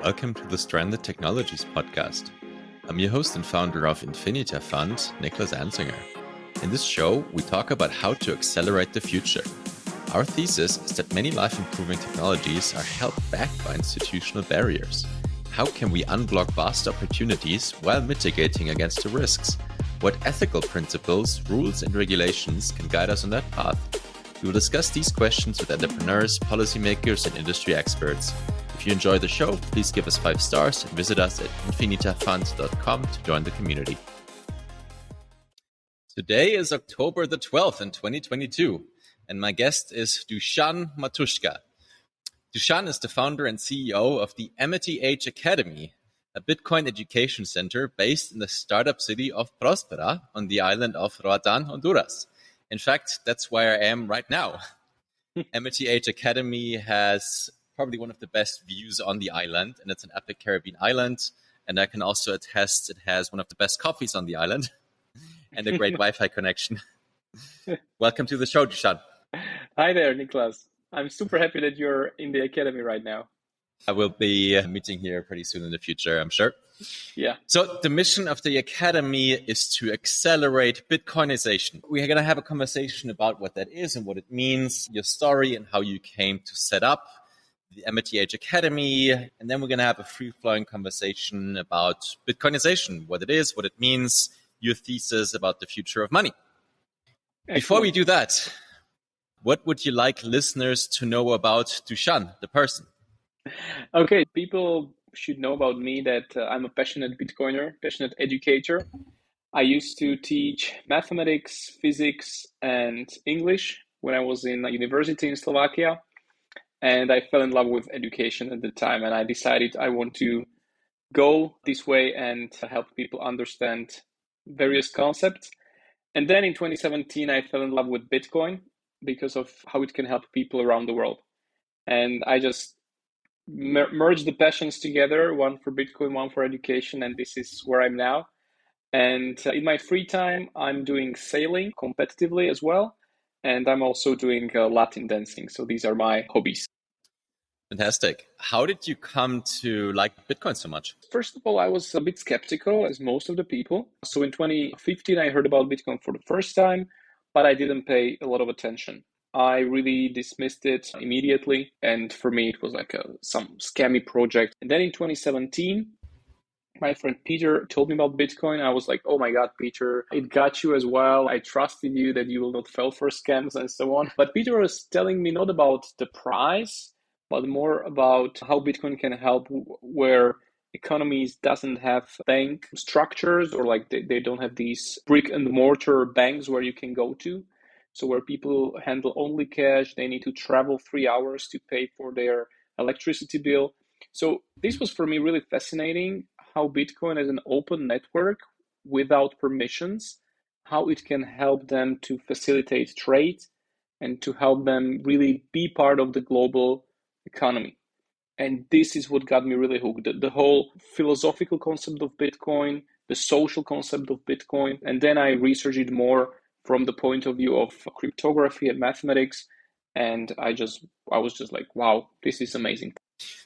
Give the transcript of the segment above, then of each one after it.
Welcome to the Stranded Technologies podcast. I'm your host and founder of Infinita Fund, Niklas Ansinger. In this show, we talk about how to accelerate the future. Our thesis is that many life-improving technologies are held back by institutional barriers. How can we unblock vast opportunities while mitigating against the risks? What ethical principles, rules, and regulations can guide us on that path? We will discuss these questions with entrepreneurs, policymakers, and industry experts. If you enjoy the show, please give us 5 stars and visit us at infinitafund.com to join the community. Today is October the 12th in 2022, and my guest is Dusan Matuska. Dusan is the founder and CEO of the AmityAge Academy, a Bitcoin education center based in the startup city of Prospera on the island of Roatan, Honduras. In fact, that's where I am right now. AmityAge Academy has probably one of the best views on the island, and it's an epic Caribbean island. And I can also attest it has one of the best coffees on the island and a great Wi-Fi connection. Welcome to the show, Dusan. Hi there, Niklas. I'm super happy that you're in the academy right now. I will be meeting here pretty soon in the future, I'm sure. Yeah. So the mission of the Academy is to accelerate Bitcoinization. We're going to have a conversation about what that is and what it means, your story and how you came to set up the AmityAge Academy. And then we're going to have a free-flowing conversation about Bitcoinization, what it is, what it means, your thesis about the future of money. Excellent. Before we do that, what would you like listeners to know about Dusan, the person? Okay, people should know about me that I'm a passionate Bitcoiner, passionate educator. I used to teach mathematics, physics, and English when I was in a university in Slovakia. And I fell in love with education at the time. And I decided I want to go this way and help people understand various concepts. And then in 2017, I fell in love with Bitcoin because of how it can help people around the world. And I just merge the passions together, one for Bitcoin, one for education, and this is where I'm now. And in my free time, I'm doing sailing competitively as well, and I'm also doing Latin dancing. So these are my hobbies. Fantastic. How did you come to like Bitcoin so much? First of all, I was a bit skeptical, as most of the people. So in 2015, I heard about Bitcoin for the first time, but I didn't pay a lot of attention. I really dismissed it immediately. And for me, it was like some scammy project. And then in 2017, my friend Peter told me about Bitcoin. I was like, oh my God, Peter, it got you as well. I trusted you that you will not fall for scams and so on. But Peter was telling me not about the price, but more about how Bitcoin can help where economies doesn't have bank structures, or like they don't have these brick and mortar banks where you can go to. So where people handle only cash, they need to travel 3 hours to pay for their electricity bill. So this was for me really fascinating, how Bitcoin as an open network without permissions, how it can help them to facilitate trade and to help them really be part of the global economy. And this is what got me really hooked. The whole philosophical concept of Bitcoin, the social concept of Bitcoin. And then I researched it more from the point of view of cryptography and mathematics. And I was just like, wow, this is amazing.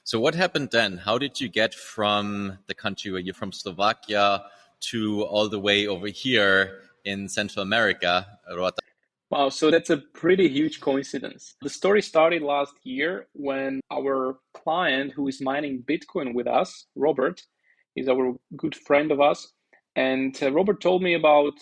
So what happened then? How did you get from the country where you're from, Slovakia, to all the way over here in Central America, Roatan? Wow, so that's a pretty huge coincidence. The story started last year when our client who is mining Bitcoin with us, Robert, is our good friend of us. And Robert told me about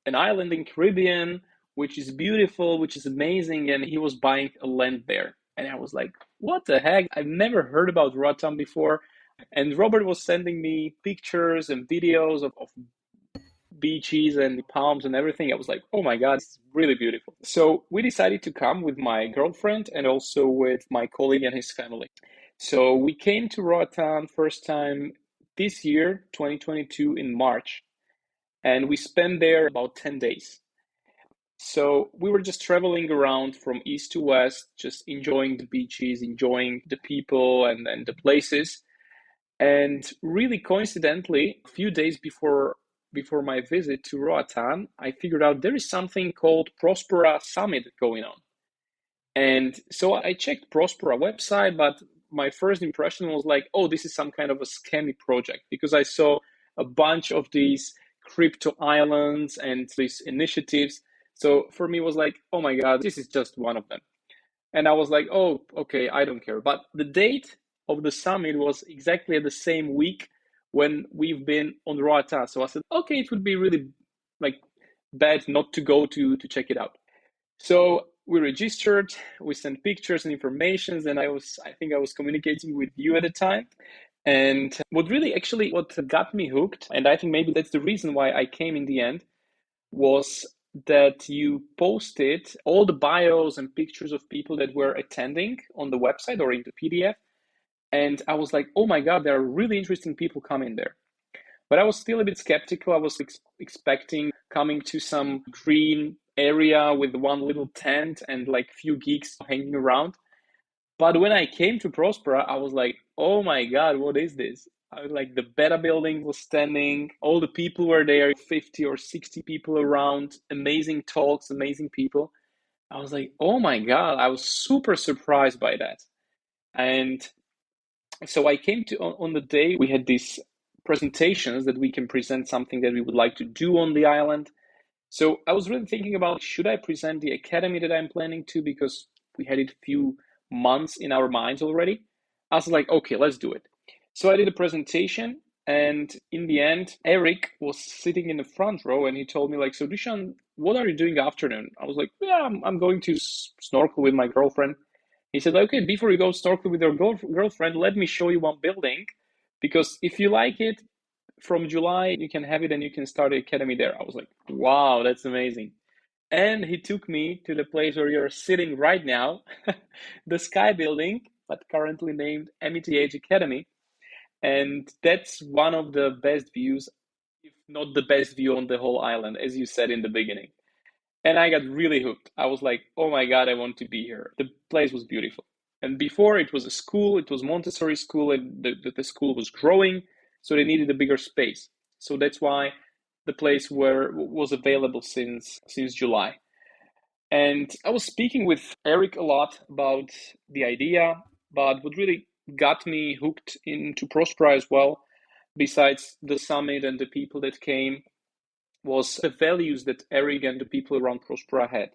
an island in Caribbean, which is beautiful, which is amazing. And he was buying a land there. And I was like, what the heck? I've never heard about Roatan before. And Robert was sending me pictures and videos of beaches and the palms and everything. I was like, oh my God, it's really beautiful. So we decided to come with my girlfriend and also with my colleague and his family. So we came to Roatan first time this year, 2022, in March. And we spent there about 10 days. So we were just traveling around from east to west, just enjoying the beaches, enjoying the people and the places. And really coincidentally, a few days before my visit to Roatan, I figured out there is something called Prospera Summit going on. And so I checked Prospera website, but my first impression was like, oh, this is some kind of a scammy project, because I saw a bunch of these crypto islands and these initiatives. So for me, it was like, oh my God, this is just one of them. And I was like, oh, okay, I don't care. But the date of the summit was exactly the same week when we've been on Roatan. So I said, okay, it would be really like bad not to go to check it out. So we registered, we sent pictures and informations, and I think I was communicating with you at the time. And what got me hooked, and I think maybe that's the reason why I came in the end, was that you posted all the bios and pictures of people that were attending on the website or in the PDF. And I was like, oh my God, there are really interesting people coming there. But I was still a bit skeptical. I was expecting coming to some green area with one little tent and like few geeks hanging around. But when I came to Prospera, I was like, oh my God, what is this? I was like, the beta building was standing, all the people were there, 50 or 60 people around, amazing talks, amazing people. I was like, oh my God, I was super surprised by that. And so I came to, on the day, we had these presentations that we can present something that we would like to do on the island. So I was really thinking about, should I present the academy that I'm planning to, because we had it a few months in our minds already. I was like, okay, let's do it. So I did a presentation, and in the end, Eric was sitting in the front row, and he told me like, so Dusan, what are you doing afternoon? I was like, yeah, I'm going to snorkel with my girlfriend. He said, okay, before you go snorkel with your girlfriend, let me show you one building, because if you like it, from July, you can have it and you can start the academy there. I was like, wow, that's amazing. And he took me to the place where you're sitting right now, the Sky Building, but currently named AmityAge Academy. And that's one of the best views, if not the best view on the whole island, as you said in the beginning. And I got really hooked. I was like, oh my God, I want to be here. The place was beautiful. And before, it was a school, it was Montessori school, and the school was growing, so they needed a bigger space. So that's why the place was available since July. And I was speaking with Eric a lot about the idea, but what really got me hooked into Prospera as well, besides the summit and the people that came, was the values that Eric and the people around Prospera had.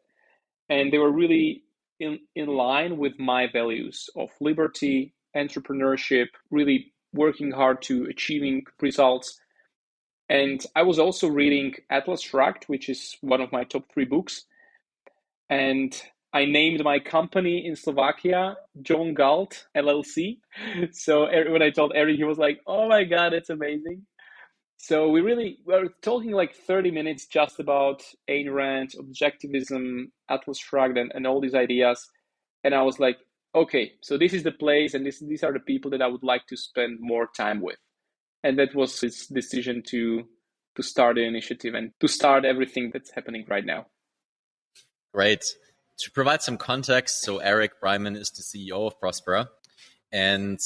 And they were really in line with my values of liberty, entrepreneurship, really working hard to achieving results. And I was also reading Atlas Shrugged, which is one of my top 3 books. And I named my company in Slovakia John Galt LLC. So when I told Eric, he was like, oh my God, it's amazing. So we were talking like 30 minutes just about Ayn Rand, objectivism, Atlas Shrugged, and all these ideas. And I was like, okay, so this is the place, and these are the people that I would like to spend more time with. And that was his decision to start the initiative and to start everything that's happening right now. Great. To provide some context, so Eric Brimen is the CEO of Prospera. And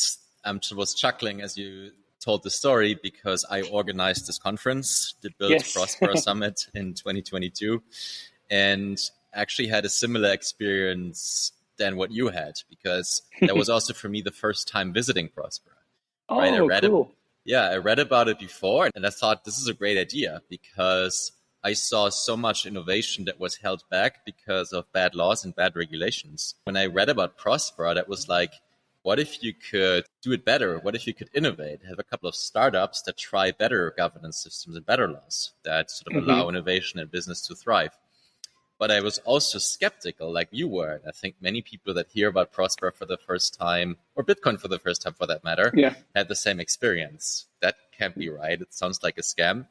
I was chuckling as you told the story, because I organized this conference, the Build Yes. Prospera Summit in 2022, and actually had a similar experience than what you had, because that was also for me the first time visiting Prospera. Right? Oh, cool. I read about it before, and I thought this is a great idea, because I saw so much innovation that was held back because of bad laws and bad regulations. When I read about Prospera, that was like, what if you could do it better? What if you could innovate, have a couple of startups that try better governance systems and better laws that sort of allow innovation and business to thrive? But I was also skeptical, like you were. And I think many people that hear about Prospera for the first time, or Bitcoin for the first time for that matter, had the same experience. That can't be right. It sounds like a scam.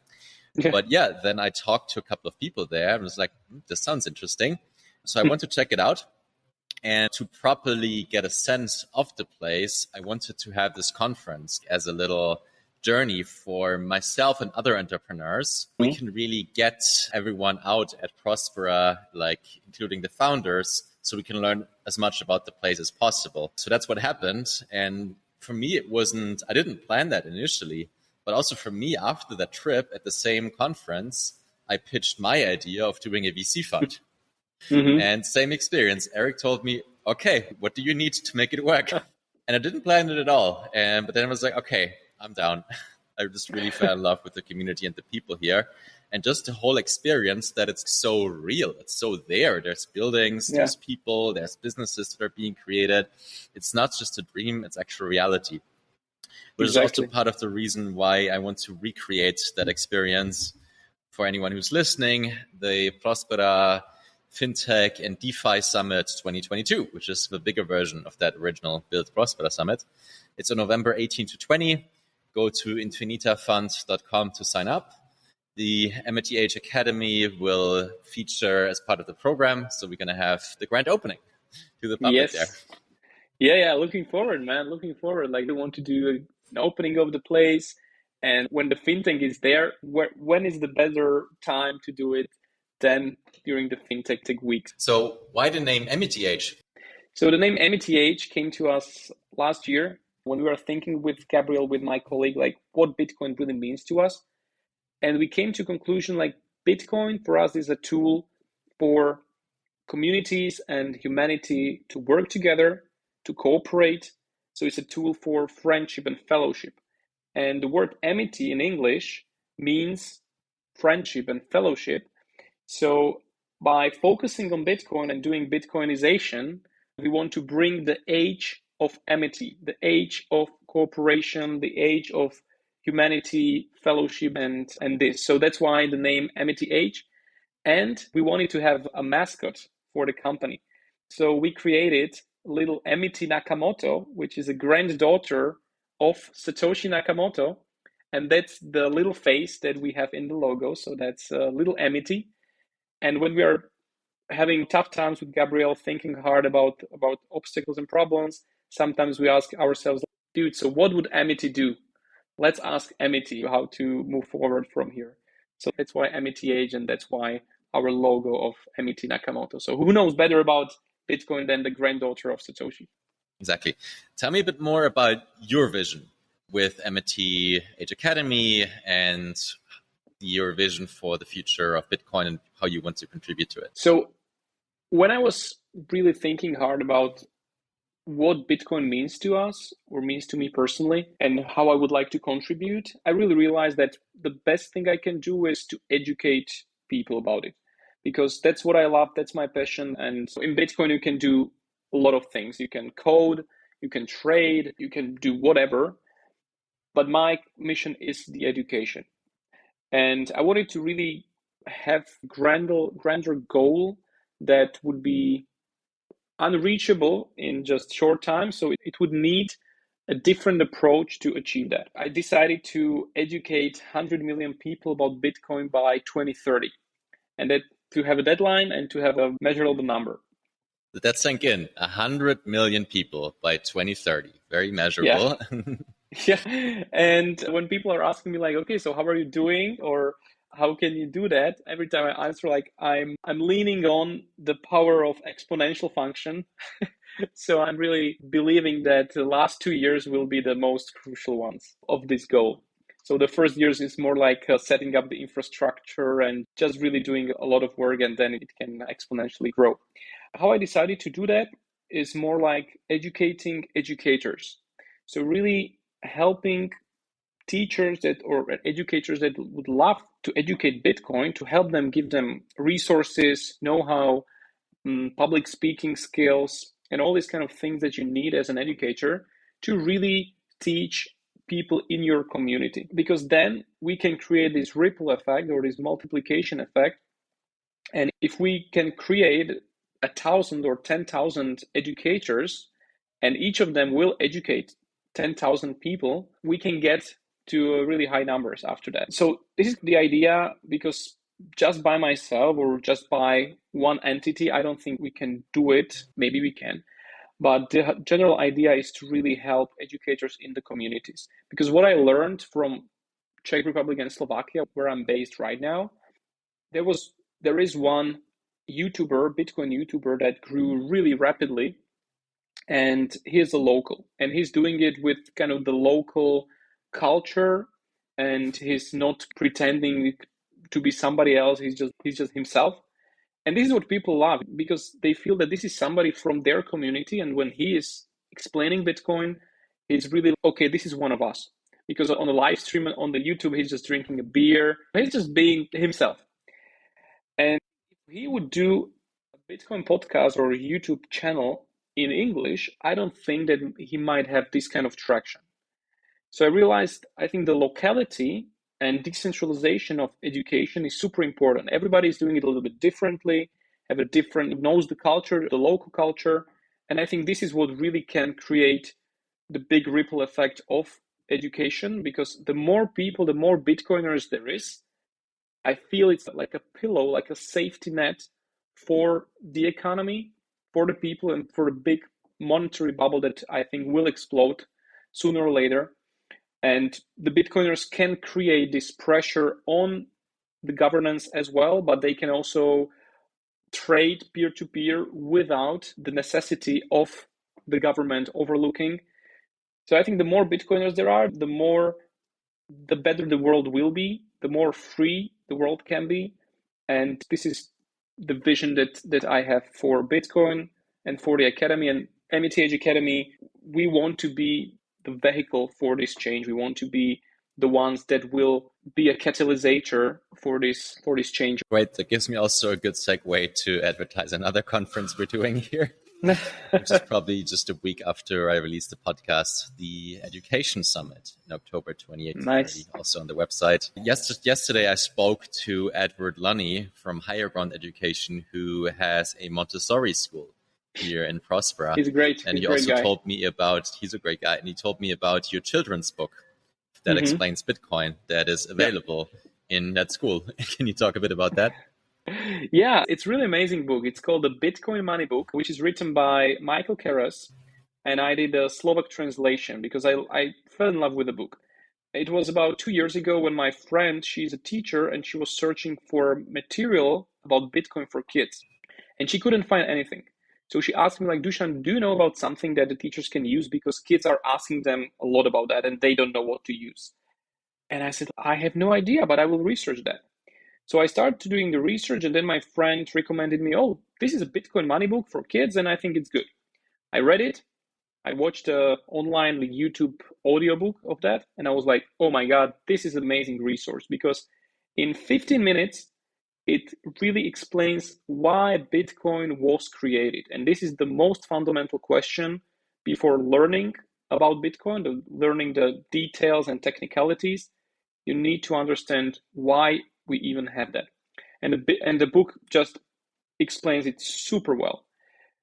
Yeah. But then I talked to a couple of people there and was like, this sounds interesting. So I went to check it out. And to properly get a sense of the place, I wanted to have this conference as a little journey for myself and other entrepreneurs. We can really get everyone out at Prospera, like including the founders, so we can learn as much about the place as possible. So that's what happened. And for me, I didn't plan that initially, but also for me, after that trip at the same conference, I pitched my idea of doing a VC fund. And same experience. Eric told me, okay, what do you need to make it work? And I didn't plan it at all. But then I was like, okay, I'm down. I just really fell in love with the community and the people here. And just the whole experience that it's so real. It's so there. There's buildings, there's people, there's businesses that are being created. It's not just a dream, it's actual reality. Which is also part of the reason why I want to recreate that experience for anyone who's listening. The Prospera FinTech and DeFi Summit 2022, which is the bigger version of that original Build Prospera Summit. It's on November 18 to 20. Go to infinitafund.com to sign up. The AmityAge Academy will feature as part of the program. So we're going to have the grand opening to the public there. Yeah. Looking forward, man. Looking forward. Like, we want to do an opening of the place. And when the FinTech is there, when is the better time to do it than during the FinTech week? So why the name AmityAge? So the name AmityAge came to us last year when we were thinking with Gabriel, with my colleague, like what Bitcoin really means to us. And we came to conclusion like Bitcoin for us is a tool for communities and humanity to work together, to cooperate. So it's a tool for friendship and fellowship. And the word amity in English means friendship and fellowship. So by focusing on Bitcoin and doing Bitcoinization, we want to bring the age of amity, the age of cooperation, the age of humanity, fellowship, and this. So that's why the name AmityAge. And we wanted to have a mascot for the company. So we created little Amity Nakamoto, which is a granddaughter of Satoshi Nakamoto. And that's the little face that we have in the logo. So that's little Amity. And when we are having tough times with Gabriel, thinking hard about obstacles and problems, sometimes we ask ourselves, dude, so what would Amity do? Let's ask Amity how to move forward from here. So that's why AmityAge, and that's why our logo of Amity Nakamoto. So who knows better about Bitcoin than the granddaughter of Satoshi? Exactly. Tell me a bit more about your vision with AmityAge Academy and your vision for the future of Bitcoin and how you want to contribute to it. So when I was really thinking hard about what Bitcoin means to us or means to me personally and how I would like to contribute, I really realized that the best thing I can do is to educate people about it, because that's what I love. That's my passion. And so in Bitcoin, you can do a lot of things. You can code, you can trade, you can do whatever. But my mission is the education. And I wanted to really have grander goal that would be unreachable in just short time. So it would need a different approach to achieve that. I decided to educate 100 million people about Bitcoin by 2030, and that to have a deadline and to have a measurable number. That sank in. 100 million people by 2030. Very measurable. Yeah. And when people are asking me like, okay, so how are you doing? Or how can you do that? Every time I answer, like, I'm leaning on the power of exponential function. So I'm really believing that the last 2 years will be the most crucial ones of this goal. So the first years is more like setting up the infrastructure and just really doing a lot of work, and then it can exponentially grow. How I decided to do that is more like educating educators. So really helping teachers that or educators that would love to educate Bitcoin, to help them, give them resources, know-how, public speaking skills, and all these kind of things that you need as an educator to really teach people in your community. Because then we can create this ripple effect or this multiplication effect. And if we can create 1,000 or 10,000 educators, and each of them will educate 10,000 people, we can get to really high numbers after that. So this is the idea, because just by myself or just by one entity, I don't think we can do it. Maybe we can. But the general idea is to really help educators in the communities. Because what I learned from Czech Republic and Slovakia, where I'm based right now, there is one YouTuber, Bitcoin YouTuber, that grew really rapidly. And he's a local, and he's doing it with kind of the local culture, and he's not pretending to be somebody else. He's just himself. And this is what people love, because they feel that this is somebody from their community. And when he is explaining Bitcoin, he's really, okay, this is one of us. Because on the live stream and on the YouTube, he's just drinking a beer. He's just being himself. And if he would do a Bitcoin podcast or a YouTube channel in English, I don't think that he might have this kind of traction. So I realized, I think the locality and decentralization of education is super important. Everybody is doing it a little bit differently, knows the culture, the local culture. And I think this is what really can create the big ripple effect of education, because the more people, the more Bitcoiners there is, I feel it's like a pillow, like a safety net for the economy, for the people, and for a big monetary bubble that I think will explode sooner or later. And the Bitcoiners can create this pressure on the governance as well, but they can also trade peer-to-peer without the necessity of the government overlooking. So I think the more Bitcoiners there are, the better the world will be, the more free the world can be. And this is the vision that I have for Bitcoin and for the Academy. And AmityAge Academy, we want to be the vehicle for this change. We want to be the ones that will be a catalysator for this change. Great. That gives me also a good segue to advertise another conference we're doing here, which is probably just a week after I released the podcast, the Education Summit in October 28th. Nice. Also on the website. Yesterday, I spoke to Edward Lunny from Higher Ground Education, who has a Montessori school here in Prospera. He's great. And he also told me about, he's a great guy, and he told me about your children's book that explains Bitcoin that is available in that school. Can you talk a bit about that? Yeah, it's a really amazing book. It's called the Bitcoin Money Book, which is written by Michael Keras, and I did a Slovak translation because I fell in love with the book. It was about 2 years ago when my friend, she's a teacher, and she was searching for material about Bitcoin for kids, and she couldn't find anything. So she asked me, like, Dusan, do you know about something that the teachers can use? Because kids are asking them a lot about that and they don't know what to use. And I said, I have no idea, but I will research that. So I started doing the research, and then my friend recommended me, oh, this is a Bitcoin money book for kids, and I think it's good. I read it. I watched an online YouTube audiobook of that, and I was like, oh my God, this is an amazing resource, because in 15 minutes, it really explains why Bitcoin was created. And this is the most fundamental question before learning about Bitcoin, learning the details and technicalities. You need to understand why we even have that. And the book just explains it super well.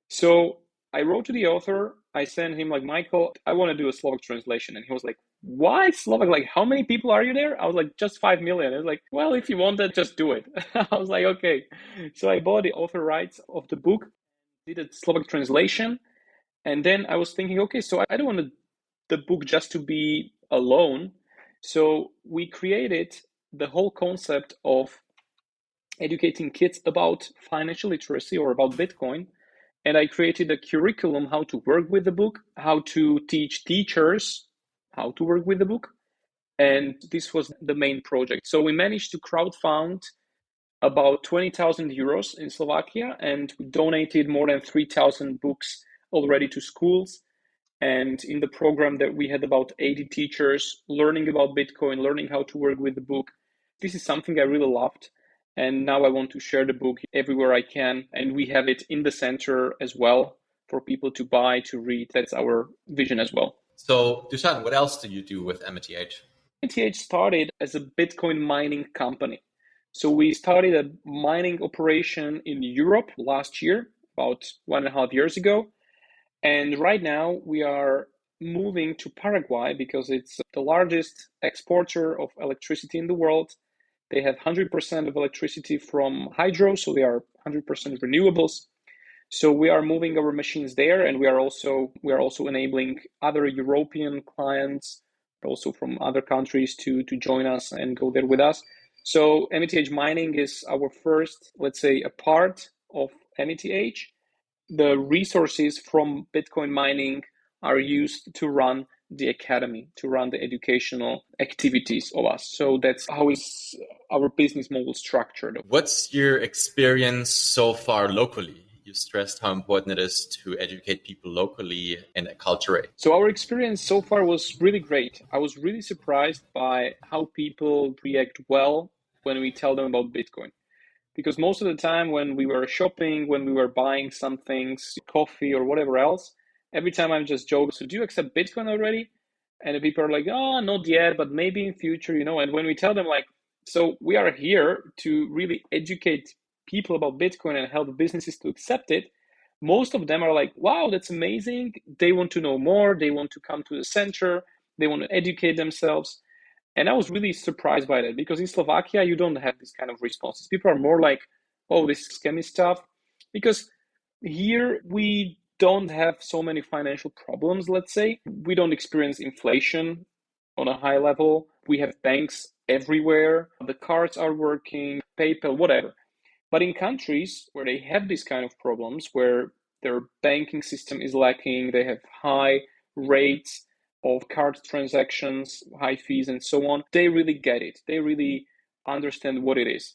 So I wrote to the author. I sent him, like, Michael, I want to do a Slovak translation. And he was like, why Slovak? Like, how many people are you there? I was like, just 5 million. I was like, well, if you want that, just do it. I was like, okay. So I bought the author rights of the book, did a Slovak translation. And then I was thinking, okay, so I don't want the book just to be alone. So we created the whole concept of educating kids about financial literacy or about Bitcoin. And I created a curriculum how to work with the book, how to teach teachers how to work with the book. And this was the main project. So we managed to crowdfund about 20,000 euros in Slovakia, and we donated more than 3,000 books already to schools. And in the program that we had about 80 teachers learning about Bitcoin, learning how to work with the book. This is something I really loved. And now I want to share the book everywhere I can. And we have it in the center as well for people to buy, to read. That's our vision as well. So, Dusan, what else do you do with AmityAge? AmityAge started as a Bitcoin mining company. So we started a mining operation in Europe last year, about 1.5 years ago. And right now we are moving to Paraguay because it's the largest exporter of electricity in the world. They have 100% of electricity from hydro, so they are 100% renewables. So we are moving our machines there, and we are also enabling other European clients, also from other countries, to join us and go there with us. So AmityAge Mining is our first, let's say, a part of AmityAge. The resources from Bitcoin mining are used to run the academy, to run the educational activities of us. So that's how is our business model structured. What's your experience so far locally? You stressed how important it is to educate people locally and acculturate. So our experience so far was really great. I was really surprised by how people react well when we tell them about Bitcoin. Because most of the time when we were shopping, when we were buying some things, coffee or whatever else, every time I'm just joking, so do you accept Bitcoin already? And the people are like, oh, not yet, but maybe in future, And when we tell them like, so we are here to really educate people about Bitcoin and help businesses to accept it, most of them are like, wow, that's amazing. They want to know more. They want to come to the center. They want to educate themselves. And I was really surprised by that because in Slovakia, you don't have this kind of responses. People are more like, oh, this is scammy stuff. Because here we don't have so many financial problems, let's say. We don't experience inflation on a high level. We have banks everywhere. The cards are working, PayPal, whatever. But in countries where they have these kind of problems, where their banking system is lacking, they have high rates of card transactions, high fees, and so on, they really get it. They really understand what it is.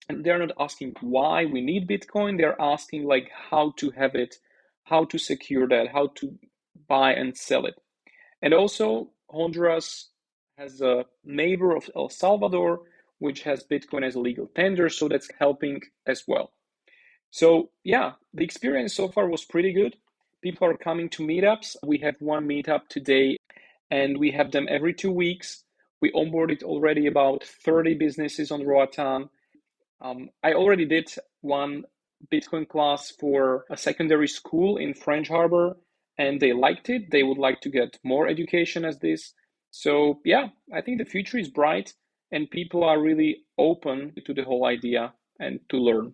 And they're not asking why we need Bitcoin. They're asking like how to have it, how to secure that, how to buy and sell it. And also, Honduras has a neighbor of El Salvador, which has Bitcoin as a legal tender, so that's helping as well. So yeah, the experience so far was pretty good. People are coming to meetups. We have one meetup today, and we have them every 2 weeks. We onboarded already about 30 businesses on Roatan. I already did one Bitcoin class for a secondary school in French Harbor, and they liked it. They would like to get more education as this. So yeah, I think the future is bright and people are really open to the whole idea and to learn.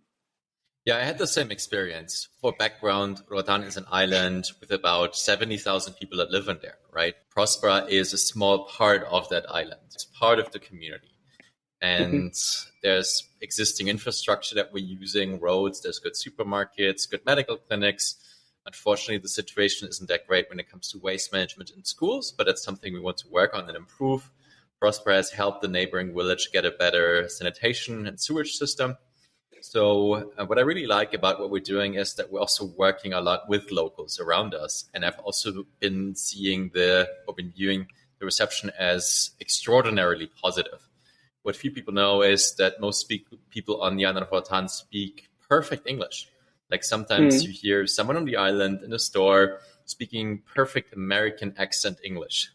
Yeah, I had the same experience. For background, Roatan is an island with about 70,000 people that live in there, right? Prospera is a small part of that island. It's part of the community. And there's existing infrastructure that we're using, roads, there's good supermarkets, good medical clinics. Unfortunately, the situation isn't that great when it comes to waste management in schools, but that's something we want to work on and improve. Prospera has helped the neighboring village get a better sanitation and sewage system. So what I really like about what we're doing is that we're also working a lot with locals around us. And I've also been seeing viewing the reception as extraordinarily positive. What few people know is that most people on the island of Roatan speak perfect English. Like sometimes you hear someone on the island in a store speaking perfect American accent English,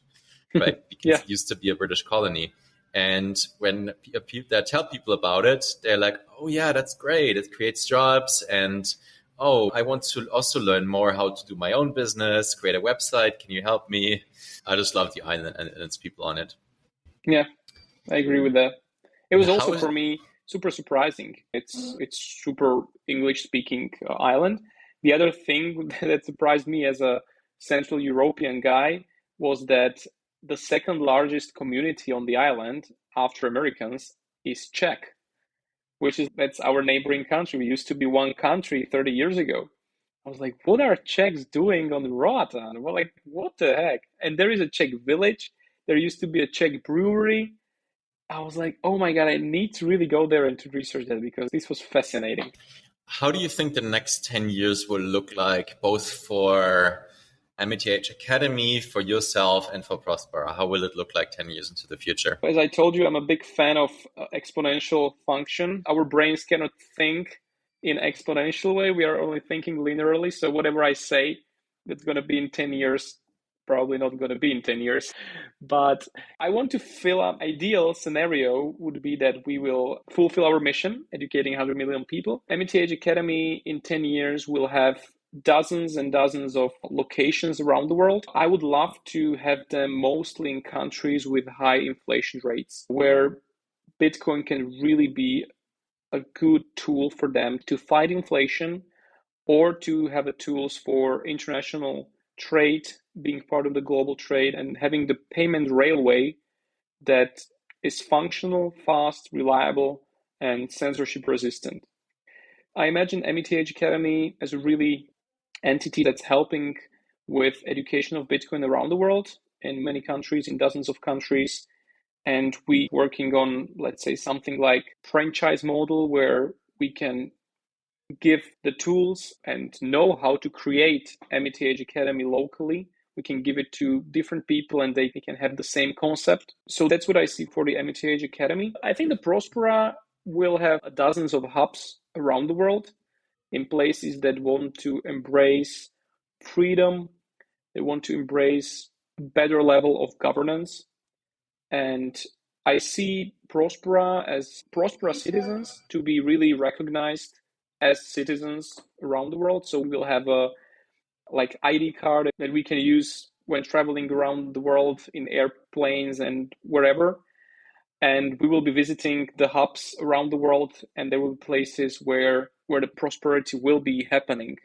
right? Because it used to be a British colony. And when I tell people about it, they're like, oh yeah, that's great. It creates jobs. And oh, I want to also learn more how to do my own business, create a website. Can you help me? I just love the island and its people on it. Yeah, I agree with that. It was also How for me super surprising. It's super English speaking island. The other thing that surprised me as a Central European guy was that the second largest community on the island after Americans is Czech, that's our neighboring country. We used to be one country 30 years ago. I was like, what are Czechs doing on Roatan? Well, like, what the heck? And there is a Czech village. There used to be a Czech brewery. I was like, oh my God, I need to really go there and to research that because this was fascinating. How do you think the next 10 years will look like, both for AmityAge Academy, for yourself, and for Prospera? How will it look like 10 years into the future? As I told you, I'm a big fan of exponential function. Our brains cannot think in exponential way. We are only thinking linearly. So whatever I say, that's going to be in 10 years, probably not going to be in 10 years. But I want to fill up, ideal scenario would be that we will fulfill our mission, educating 100 million people. AmityAge Academy in 10 years will have dozens and dozens of locations around the world. I would love to have them mostly in countries with high inflation rates, where Bitcoin can really be a good tool for them to fight inflation or to have the tools for international trade, being part of the global trade and having the payment railway that is functional, fast, reliable, and censorship resistant. I imagine AmityAge Academy as a really entity that's helping with education of Bitcoin around the world in many countries, in dozens of countries. And we working on, let's say, something like franchise model where we can give the tools and know how to create AmityAge Academy locally. We can give it to different people and they can have the same concept. So that's what I see for the AmityAge Academy. I think the Prospera will have dozens of hubs around the world in places that want to embrace freedom, they want to embrace better level of governance. And I see Prospera citizens to be really recognized as citizens around the world. So we will have a ID card that we can use when traveling around the world in airplanes and wherever. And we will be visiting the hubs around the world, and there will be places where the prosperity will be happening.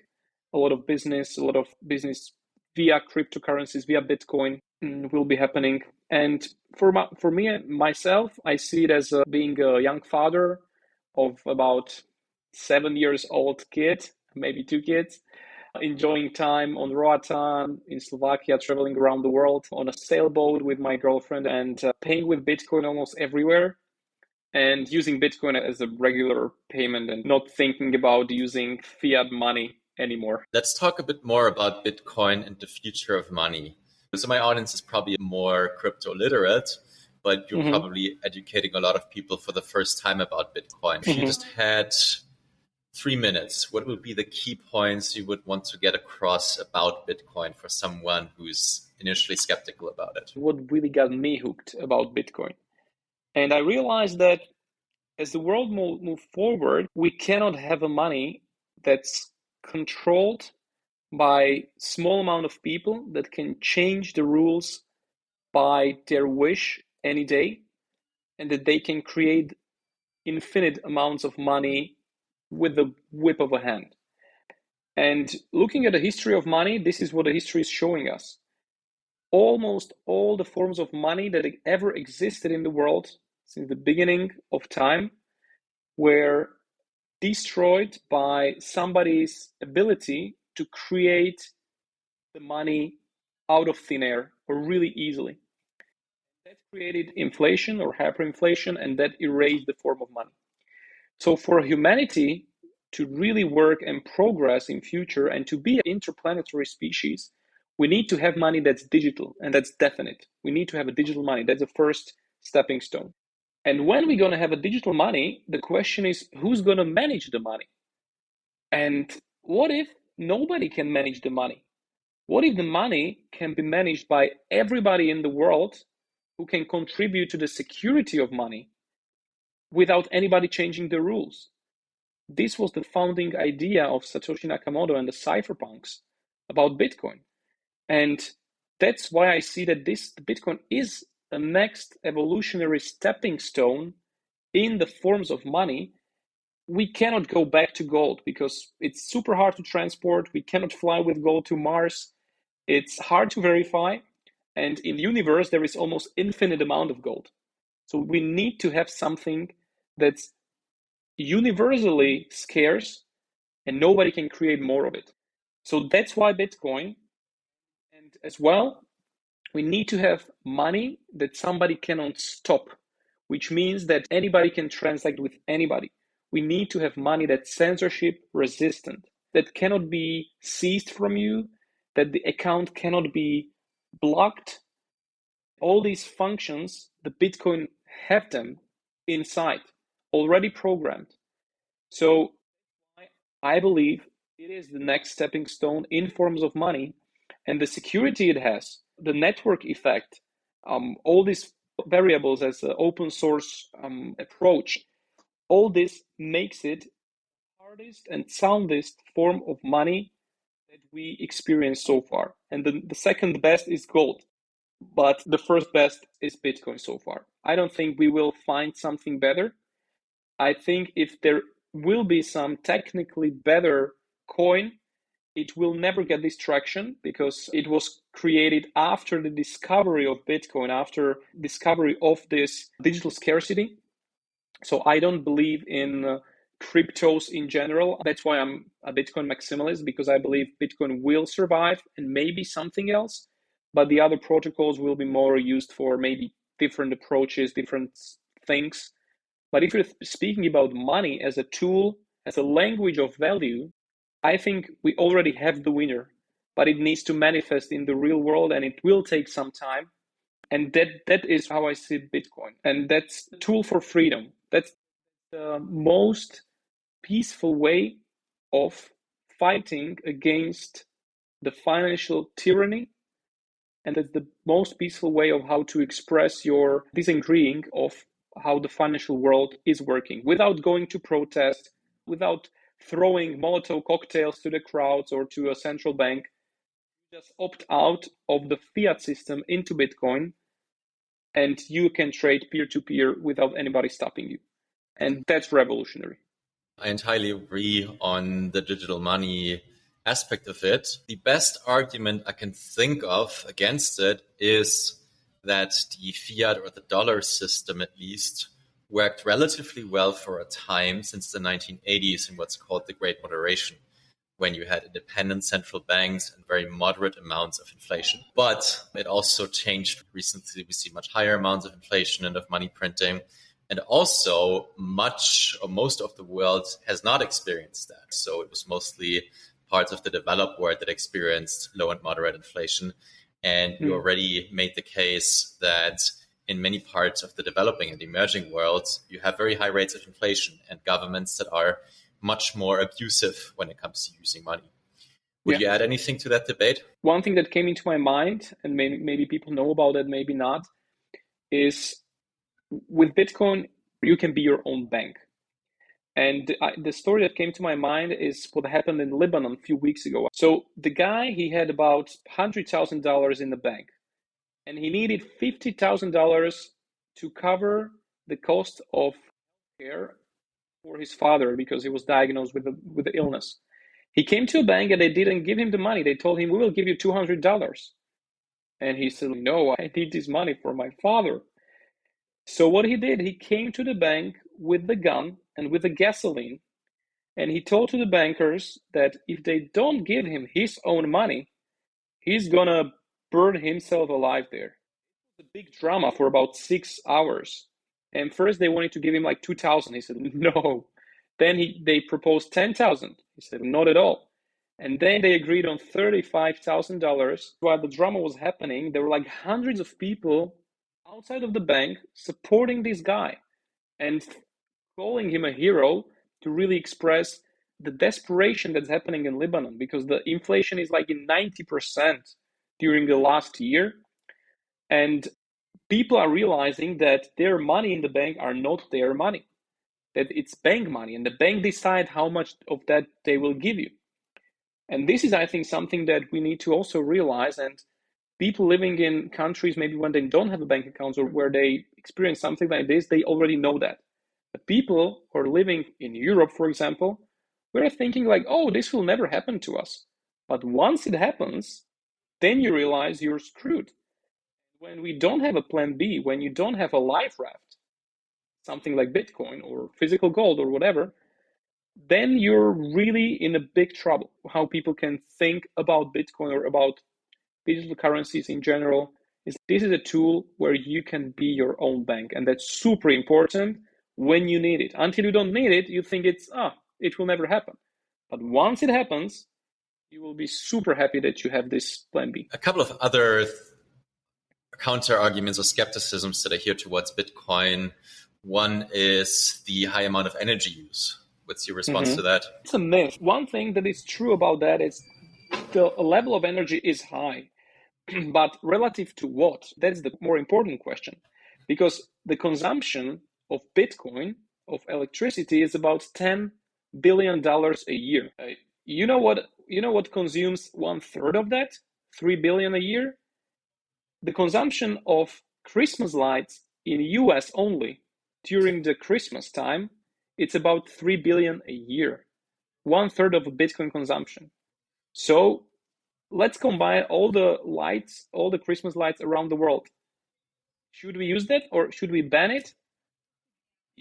A lot of business via cryptocurrencies, via Bitcoin will be happening. And for me myself, I see it as being a young father of about 7 years old kid, maybe 2 kids, enjoying time on Roatan in Slovakia, traveling around the world on a sailboat with my girlfriend and paying with Bitcoin almost everywhere and using Bitcoin as a regular payment and not thinking about using fiat money anymore. Let's talk a bit more about Bitcoin and the future of money. So my audience is probably more crypto literate, but you're probably educating a lot of people for the first time about Bitcoin. If you just had 3 minutes, what would be the key points you would want to get across about Bitcoin for someone who's initially skeptical about it? What really got me hooked about Bitcoin? And I realized that as the world moves forward, we cannot have a money that's controlled by small amount of people that can change the rules by their wish any day, and that they can create infinite amounts of money with the whip of a hand. And looking at the history of money, this is what the history is showing us. Almost all the forms of money that ever existed in the world since the beginning of time were destroyed by somebody's ability to create the money out of thin air or really easily. That created inflation or hyperinflation, and that erased the form of money. So for humanity to really work and progress in future and to be an interplanetary species, we need to have money that's digital and that's definite. We need to have a digital money. That's the first stepping stone. And when we're going to have a digital money, the question is, who's going to manage the money? And what if nobody can manage the money? What if the money can be managed by everybody in the world who can contribute to the security of money without anybody changing the rules? This was the founding idea of Satoshi Nakamoto and the cypherpunks about Bitcoin. And that's why I see that Bitcoin is the next evolutionary stepping stone in the forms of money. We cannot go back to gold because it's super hard to transport. We cannot fly with gold to Mars. It's hard to verify. And in the universe, there is almost infinite amount of gold. So we need to have something that's universally scarce and nobody can create more of it. So that's why Bitcoin. And as well, we need to have money that somebody cannot stop, which means that anybody can transact with anybody. We need to have money that's censorship resistant, that cannot be seized from you, that the account cannot be blocked. All these functions, the Bitcoin have them inside, already programmed. So I believe it is the next stepping stone in forms of money, and the security it has, the network effect, all these variables as an open source approach, all this makes it the hardest and soundest form of money that we experience so far. And the second best is gold, but the first best is Bitcoin so far. I don't think we will find something better. I think if there will be some technically better coin, it will never get this traction because it was created after the discovery of Bitcoin, after discovery of this digital scarcity. So I don't believe in cryptos in general. That's why I'm a Bitcoin maximalist, because I believe Bitcoin will survive and maybe something else, but the other protocols will be more used for maybe different approaches, different things. But if you're speaking about money as a tool as a language of value, I think we already have the winner, but it needs to manifest in the real world, and it will take some time. And that is how I see Bitcoin. And that's a tool for freedom. That's the most peaceful way of fighting against the financial tyranny. And that's the most peaceful way of how to express your disagreeing of how the financial world is working without going to protest, without throwing Molotov cocktails to the crowds or to a central bank. Just opt out of the fiat system into Bitcoin, and you can trade peer-to-peer without anybody stopping you. And that's revolutionary. I entirely agree on the digital money aspect of it. The best argument I can think of against it is that the fiat or the dollar system, at least, worked relatively well for a time since the 1980s in what's called the Great Moderation, when you had independent central banks and very moderate amounts of inflation. But it also changed recently. We see much higher amounts of inflation and of money printing. And also most of the world has not experienced that. So it was mostly parts of the developed world that experienced low and moderate inflation. And you already made the case that in many parts of the developing and emerging world, you have very high rates of inflation and governments that are much more abusive when it comes to using money. Would you add anything to that debate? One thing that came into my mind, and maybe people know about it, maybe not, is with Bitcoin, you can be your own bank. And the story that came to my mind is what happened in Lebanon a few weeks ago. So the guy, he had about $100,000 in the bank, and he needed $50,000 to cover the cost of care for his father because he was diagnosed with the illness. He came to a bank and they didn't give him the money. They told him, we will give you $200. And he said, no, I need this money for my father. So what he did, he came to the bank with the gun and with the gasoline, and he told to the bankers that if they don't give him his own money, he's gonna burn himself alive there. It was a big drama for about 6 hours. And first they wanted to give him like 2,000. He said, no. Then they proposed 10,000. He said, not at all. And then they agreed on $35,000. While the drama was happening, there were like hundreds of people outside of the bank supporting this guy and calling him a hero to really express the desperation that's happening in Lebanon, because the inflation is like in 90% during the last year. And people are realizing that their money in the bank are not their money, that it's bank money, and the bank decide how much of that they will give you. And this is, I think, something that we need to also realize. And people living in countries, maybe when they don't have a bank account or where they experience something like this, they already know that. The people who are living in Europe, for example, we're thinking like, oh, this will never happen to us. But once it happens, then you realize you're screwed. When we don't have a plan B, when you don't have a life raft, something like Bitcoin or physical gold or whatever, then you're really in a big trouble. How people can think about Bitcoin or about digital currencies in general is this is a tool where you can be your own bank, and that's super important when you need it. Until you don't need it, you think it will never happen. But once it happens, you will be super happy that you have this plan B. A couple of other counter arguments or skepticisms that I hear towards Bitcoin. One is the high amount of energy use. What's your response to that? It's a myth. One thing that is true about that is the level of energy is high. But relative to what? That's the more important question. Because the consumption of Bitcoin, of electricity, is about $10 billion a year. You know what consumes 1/3 of that? 3 billion a year? The consumption of Christmas lights in US only during the Christmas time, it's about 3 billion a year. 1/3 of Bitcoin consumption. So let's combine all the lights, all the Christmas lights around the world. Should we use that or should we ban it?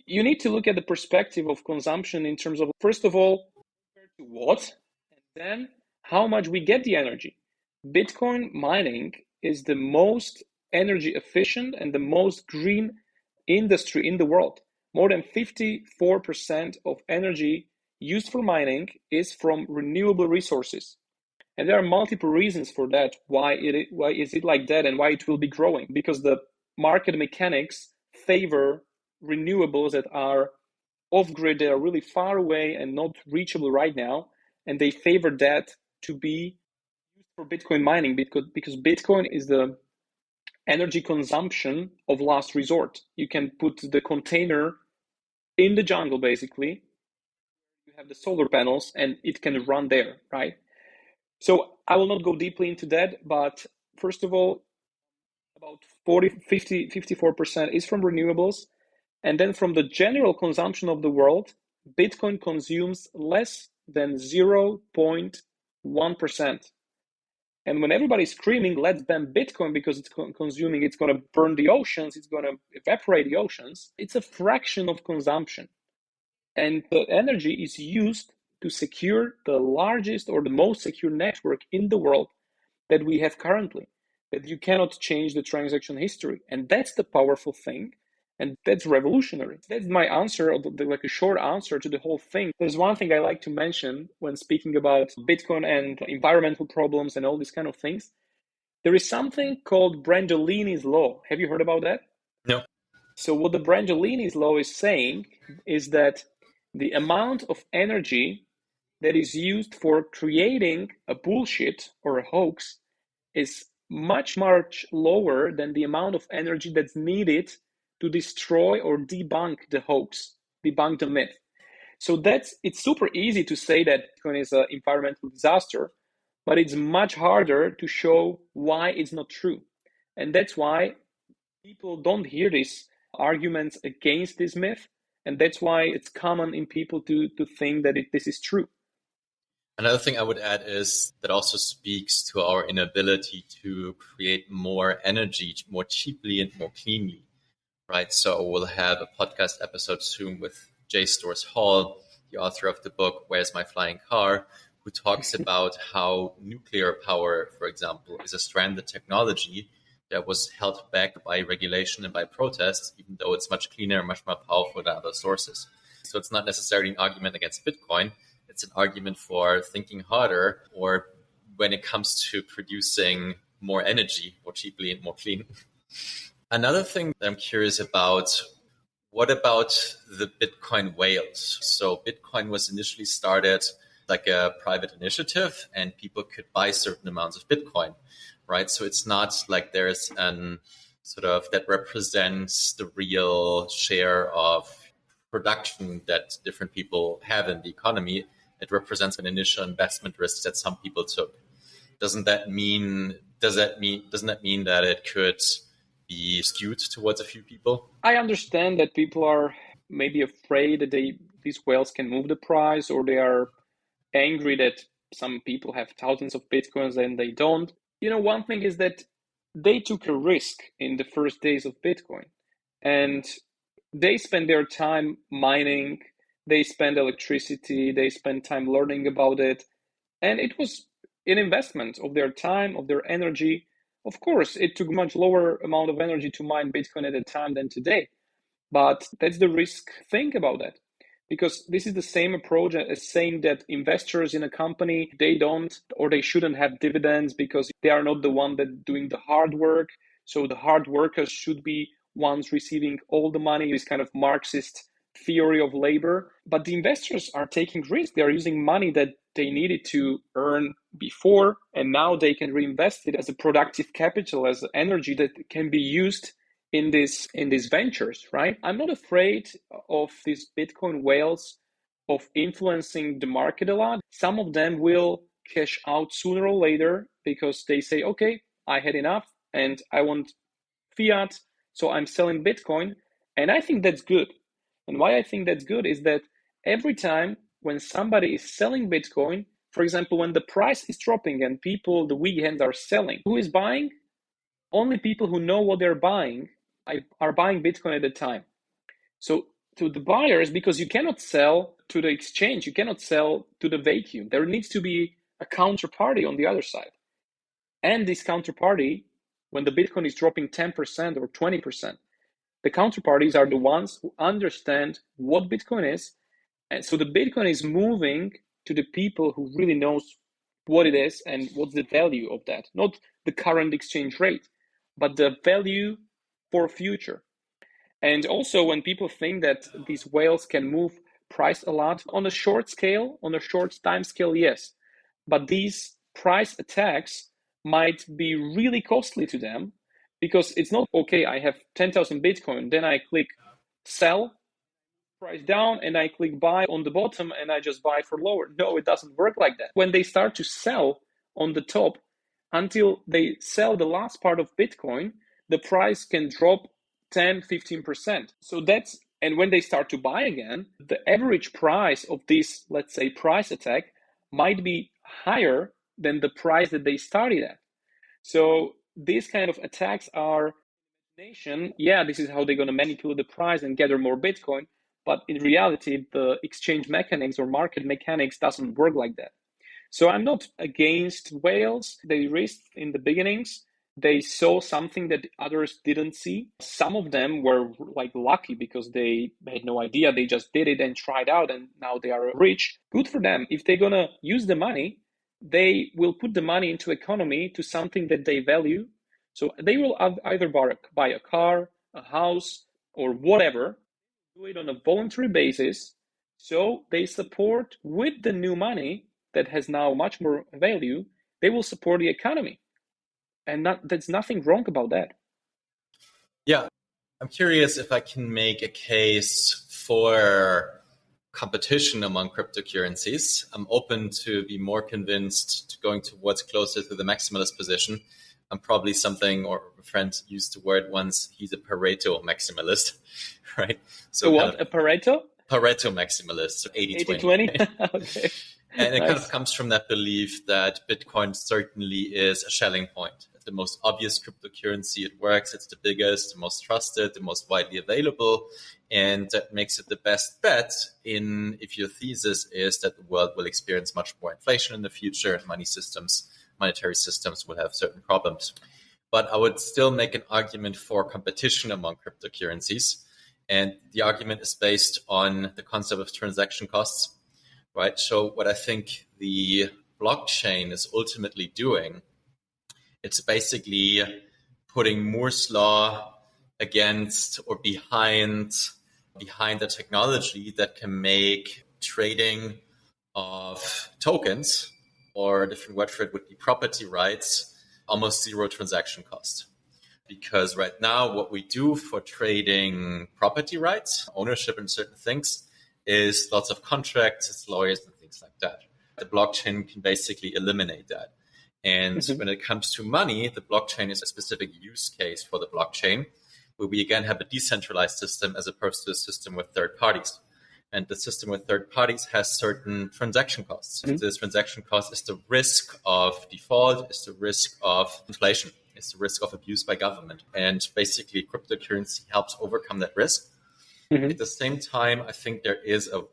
You need to look at the perspective of consumption in terms of, first of all, to what, and then how much we get the energy. Bitcoin mining is the most energy efficient and the most green industry in the world. More than 54% of energy used for mining is from renewable resources. And there are multiple reasons for that, why is it like that and why it will be growing. Because the market mechanics favor renewables that are off-grid, they are really far away and not reachable right now. And they favor that to be used for Bitcoin mining because Bitcoin is the energy consumption of last resort. You can put the container in the jungle, basically. You have the solar panels and it can run there, right? So I will not go deeply into that, but first of all, about 54% is from renewables. And then from the general consumption of the world, Bitcoin consumes less than 0.1%. And when everybody's screaming, let's ban Bitcoin because it's consuming, it's going to burn the oceans, it's going to evaporate the oceans, it's a fraction of consumption. And the energy is used to secure the largest or the most secure network in the world that we have currently, that you cannot change the transaction history. And that's the powerful thing. And that's revolutionary. That's my answer, like a short answer to the whole thing. There's one thing I like to mention when speaking about Bitcoin and environmental problems and all these kind of things. There is something called Brandolini's law. Have you heard about that? No. So what the Brandolini's law is saying is that the amount of energy that is used for creating a bullshit or a hoax is much, much lower than the amount of energy that's needed to destroy or debunk the hoax, debunk the myth. So it's super easy to say that Bitcoin is an environmental disaster, but it's much harder to show why it's not true. And that's why people don't hear these arguments against this myth. And that's why it's common in people to think that this is true. Another thing I would add is that also speaks to our inability to create more energy more cheaply and more cleanly, right? So we'll have a podcast episode soon with Jay Storrs Hall, the author of the book, Where's My Flying Car, who talks about how nuclear power, for example, is a stranded technology that was held back by regulation and by protests, even though it's much cleaner and much more powerful than other sources. So it's not necessarily an argument against Bitcoin. It's an argument for thinking harder, or when it comes to producing more energy more cheaply and more clean. Another thing that I'm curious about, what about the Bitcoin whales? So Bitcoin was initially started like a private initiative and people could buy certain amounts of Bitcoin, right? So it's not like there's an sort of that represents the real share of production that different people have in the economy. It represents an initial investment risk that some people took. Doesn't that mean that it could be skewed towards a few people? I understand that people are maybe afraid that these whales can move the price, or they are angry that some people have thousands of Bitcoins and they don't. One thing is that they took a risk in the first days of Bitcoin, and they spend their time mining, they spend electricity, they spend time learning about it, and it was an investment of their time, of their energy. Of course, it took much lower amount of energy to mine Bitcoin at the time than today, but that's the risk thing about that. Because this is the same approach as saying that investors in a company, they don't or they shouldn't have dividends because they are not the one that doing the hard work. So the hard workers should be ones receiving all the money, this kind of Marxist theory of labor. But the investors are taking risks. They are using money that they needed to earn before, and now they can reinvest it as a productive capital, as energy that can be used in these ventures, right? I'm not afraid of these Bitcoin whales of influencing the market a lot. Some of them will cash out sooner or later because they say, okay, I had enough and I want fiat, so I'm selling Bitcoin. And I think that's good. And why I think that's good is that every time when somebody is selling Bitcoin, for example, when the price is dropping and people, the weak hands are selling, who is buying? Only people who know what they're buying are buying Bitcoin at the time. So to the buyers, because you cannot sell to the exchange, you cannot sell to the vacuum. There needs to be a counterparty on the other side. And this counterparty, when the Bitcoin is dropping 10% or 20%, the counterparties are the ones who understand what Bitcoin is And so the Bitcoin is moving to the people who really knows what it is and what's the value of that. Not the current exchange rate, but the value for future. And also when people think that these whales can move price a lot on a short scale, on a short time scale, yes. But these price attacks might be really costly to them because it's not, okay, I have 10,000 Bitcoin, then I click sell, price down, and I click buy on the bottom and I just buy for lower. No, it doesn't work like that. When they start to sell on the top, until they sell the last part of Bitcoin, the price can drop 10-15%. So that's, and when they start to buy again, the average price of this, let's say, price attack might be higher than the price that they started at. So these kind of attacks are, yeah, this is how they're going to manipulate the price and gather more Bitcoin. But in reality, the exchange mechanics or market mechanics doesn't work like that. So I'm not against whales. They risked in the beginnings. They saw something that others didn't see. Some of them were like lucky because they had no idea. They just did it and tried out and now they are rich. Good for them. If they're going to use the money, they will put the money into economy to something that they value. So they will either buy a car, a house, or whatever, do it on a voluntary basis. So they support with the new money that has now much more value, they will support the economy. And there's nothing wrong about that. Yeah, I'm curious if I can make a case for competition among cryptocurrencies. I'm open to be more convinced to going towards closer to the maximalist position. I'm probably something, or a friend used the word once, he's a Pareto maximalist, right? So what, a Pareto? Pareto maximalist, so 80-20? Okay. And it kind of comes from that belief that Bitcoin certainly is a Schelling point. The most obvious cryptocurrency, it works, it's the biggest, the most trusted, the most widely available, and that makes it the best bet if your thesis is that the world will experience much more inflation in the future and monetary systems will have certain problems. But I would still make an argument for competition among cryptocurrencies. And the argument is based on the concept of transaction costs, right? So what I think the blockchain is ultimately doing, it's basically putting Moore's law against or behind the technology that can make trading of tokens, or a different word for it would be property rights, almost zero transaction cost. Because right now what we do for trading property rights, ownership in certain things, is lots of contracts, it's lawyers and things like that. The blockchain can basically eliminate that. And when it comes to money, the blockchain is a specific use case for the blockchain, where we again have a decentralized system as opposed to a system with third parties. And the system with third parties has certain transaction costs. This transaction cost is the risk of default, is the risk of inflation, is the risk of abuse by government. And basically, cryptocurrency helps overcome that risk. At the same time, I think there is a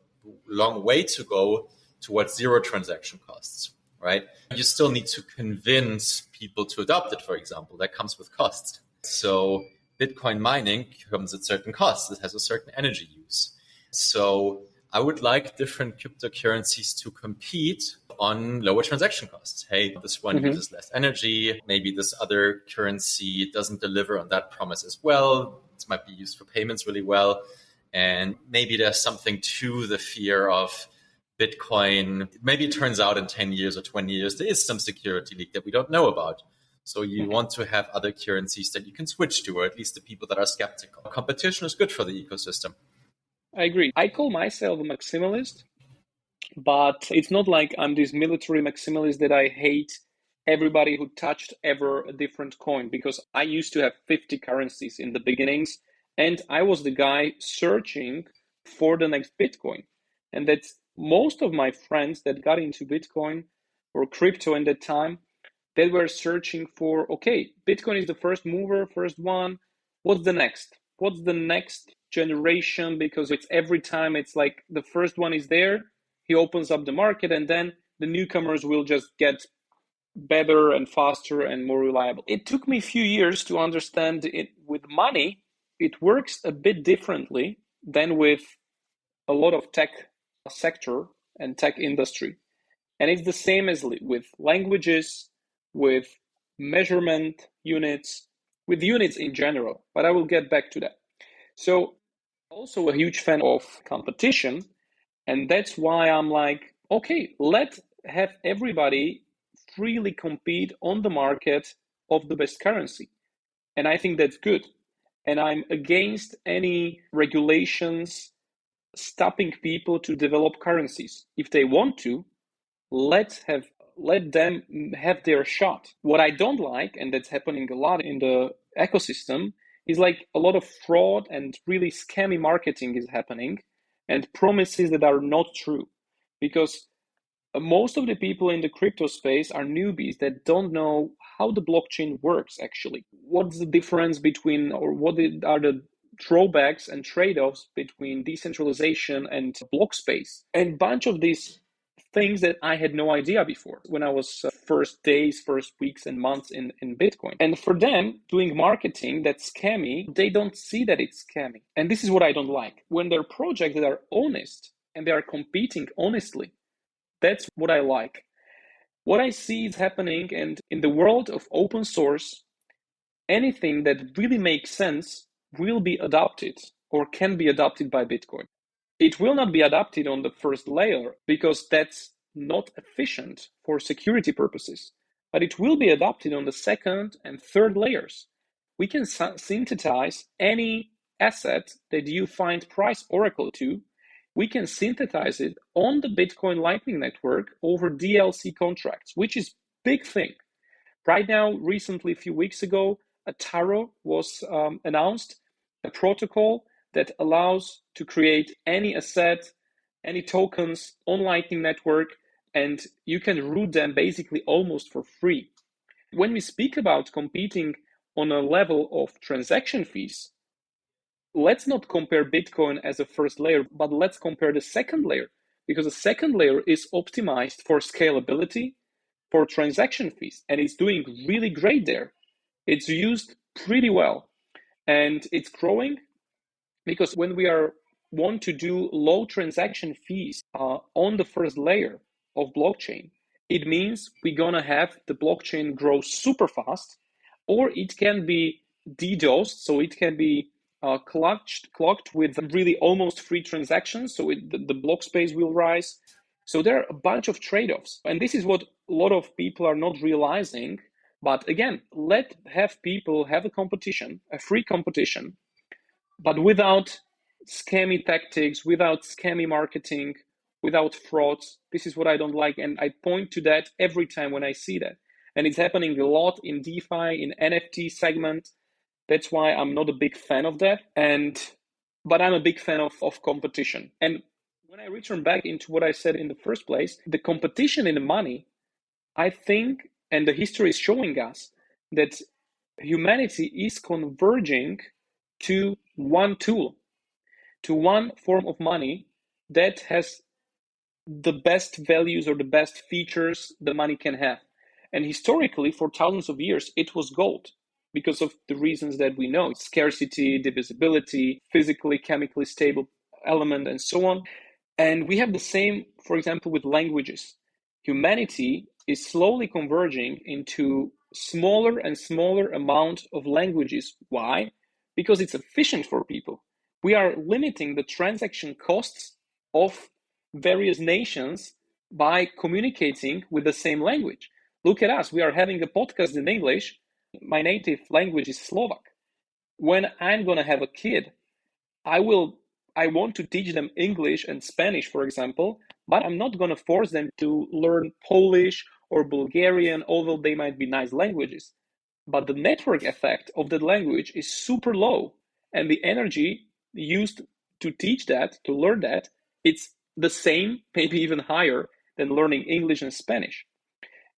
long way to go towards zero transaction costs, right? You still need to convince people to adopt it, for example. That comes with costs. So Bitcoin mining comes at certain costs. It has a certain energy use. So I would like different cryptocurrencies to compete on lower transaction costs. Hey, this one uses less energy. Maybe this other currency doesn't deliver on that promise as well. It might be used for payments really well. And maybe there's something to the fear of Bitcoin. Maybe it turns out in 10 years or 20 years, there is some security leak that we don't know about. So you want to have other currencies that you can switch to, or at least the people that are skeptical. Competition is good for the ecosystem. I agree. I call myself a maximalist, but it's not like I'm this military maximalist that I hate everybody who touched ever a different coin, because I used to have 50 currencies in the beginnings, and I was the guy searching for the next Bitcoin. And that's most of my friends that got into Bitcoin or crypto in that time, they were searching for, okay, Bitcoin is the first mover, first one. What's the next? What's the next generation? Because it's every time it's like the first one is there, he opens up the market, and then the newcomers will just get better and faster and more reliable. It took me a few years to understand it. With money, it works a bit differently than with a lot of tech sector and tech industry. And it's the same as with languages, with measurement units, with units in general. But I will get back to that. So also a huge fan of competition. And that's why I'm like, okay, let's have everybody freely compete on the market of the best currency. And I think that's good. And I'm against any regulations stopping people to develop currencies. If they want to, let them have their shot. What I don't like, and that's happening a lot in the ecosystem, is like a lot of fraud and really scammy marketing is happening and promises that are not true. Because most of the people in the crypto space are newbies that don't know how the blockchain works actually. What's the difference between, or what are the drawbacks and trade-offs between decentralization and block space? And a bunch of these things that I had no idea before when I was first days, first weeks and months in Bitcoin. And for them, doing marketing that's scammy, they don't see that it's scammy. And this is what I don't like. When there are projects that are honest and they are competing honestly, that's what I like. What I see is happening, and in the world of open source, anything that really makes sense will be adopted or can be adopted by Bitcoin. It will not be adopted on the first layer because that's not efficient for security purposes, but it will be adopted on the second and third layers. We can synthesize any asset that you find price oracle to. We can synthesize it on the Bitcoin Lightning Network over DLC contracts, which is big thing. Right now, recently, a few weeks ago, a Taro was announced, a protocol that allows to create any asset, any tokens on Lightning Network, and you can root them basically almost for free. When we speak about competing on a level of transaction fees, let's not compare Bitcoin as a first layer, but let's compare the second layer, because the second layer is optimized for scalability, for transaction fees, and it's doing really great there. It's used pretty well, and it's growing because when we want to do low transaction fees on the first layer of blockchain, it means we're gonna have the blockchain grow super fast, or it can be DDoSed, so it can be clocked with really almost free transactions, so the block space will rise. So there are a bunch of trade-offs, and this is what a lot of people are not realizing. But again, have people have a competition, a free competition, but without scammy tactics, without scammy marketing, without frauds. This is what I don't like, and I point to that every time when I see that. And it's happening a lot in DeFi, in NFT segment. That's why I'm not a big fan of that. But I'm a big fan of competition. And when I return back into what I said in the first place, the competition in the money, I think, and the history is showing us that humanity is converging to one tool, to one form of money that has the best values or the best features the money can have. And historically, for thousands of years, it was gold because of the reasons that we know: scarcity, divisibility, physically, chemically stable element, and so on. And we have the same, for example, with languages. Humanity is slowly converging into smaller and smaller amount of languages. Why? Because it's efficient for people. We are limiting the transaction costs of various nations by communicating with the same language. Look at us. We are having a podcast in English. My native language is Slovak. When I'm going to have a kid, I want to teach them English and Spanish, for example, but I'm not going to force them to learn Polish or Bulgarian, although they might be nice languages. But the network effect of that language is super low, and the energy used to teach that, to learn that, it's the same, maybe even higher than learning English and Spanish.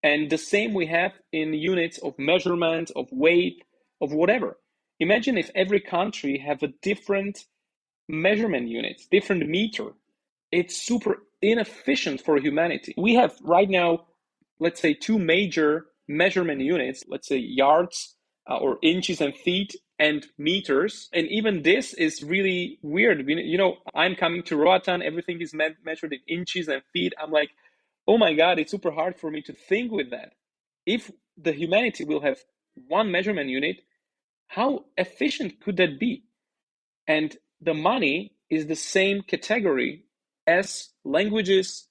And the same we have in units of measurement, of weight, of whatever. Imagine if every country have a different measurement units, different meter. It's super inefficient for humanity. We have right now, let's say, two major measurement units, let's say yards or inches and feet and meters. And even this is really weird. I'm coming to Roatan, everything is measured in inches and feet. I'm like, oh my God, it's super hard for me to think with that. If the humanity will have one measurement unit, how efficient could that be? And the money is the same category as languages,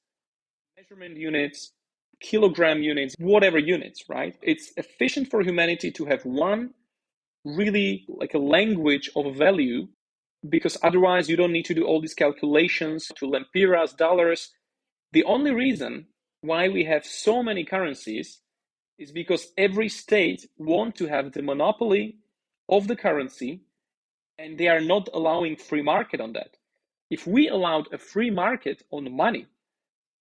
measurement units, kilogram units, whatever units, right? It's efficient for humanity to have one really like a language of value, because otherwise you don't need to do all these calculations to lempiras, dollars. The only reason why we have so many currencies is because every state wants to have the monopoly of the currency, and they are not allowing free market on that. If we allowed a free market on money,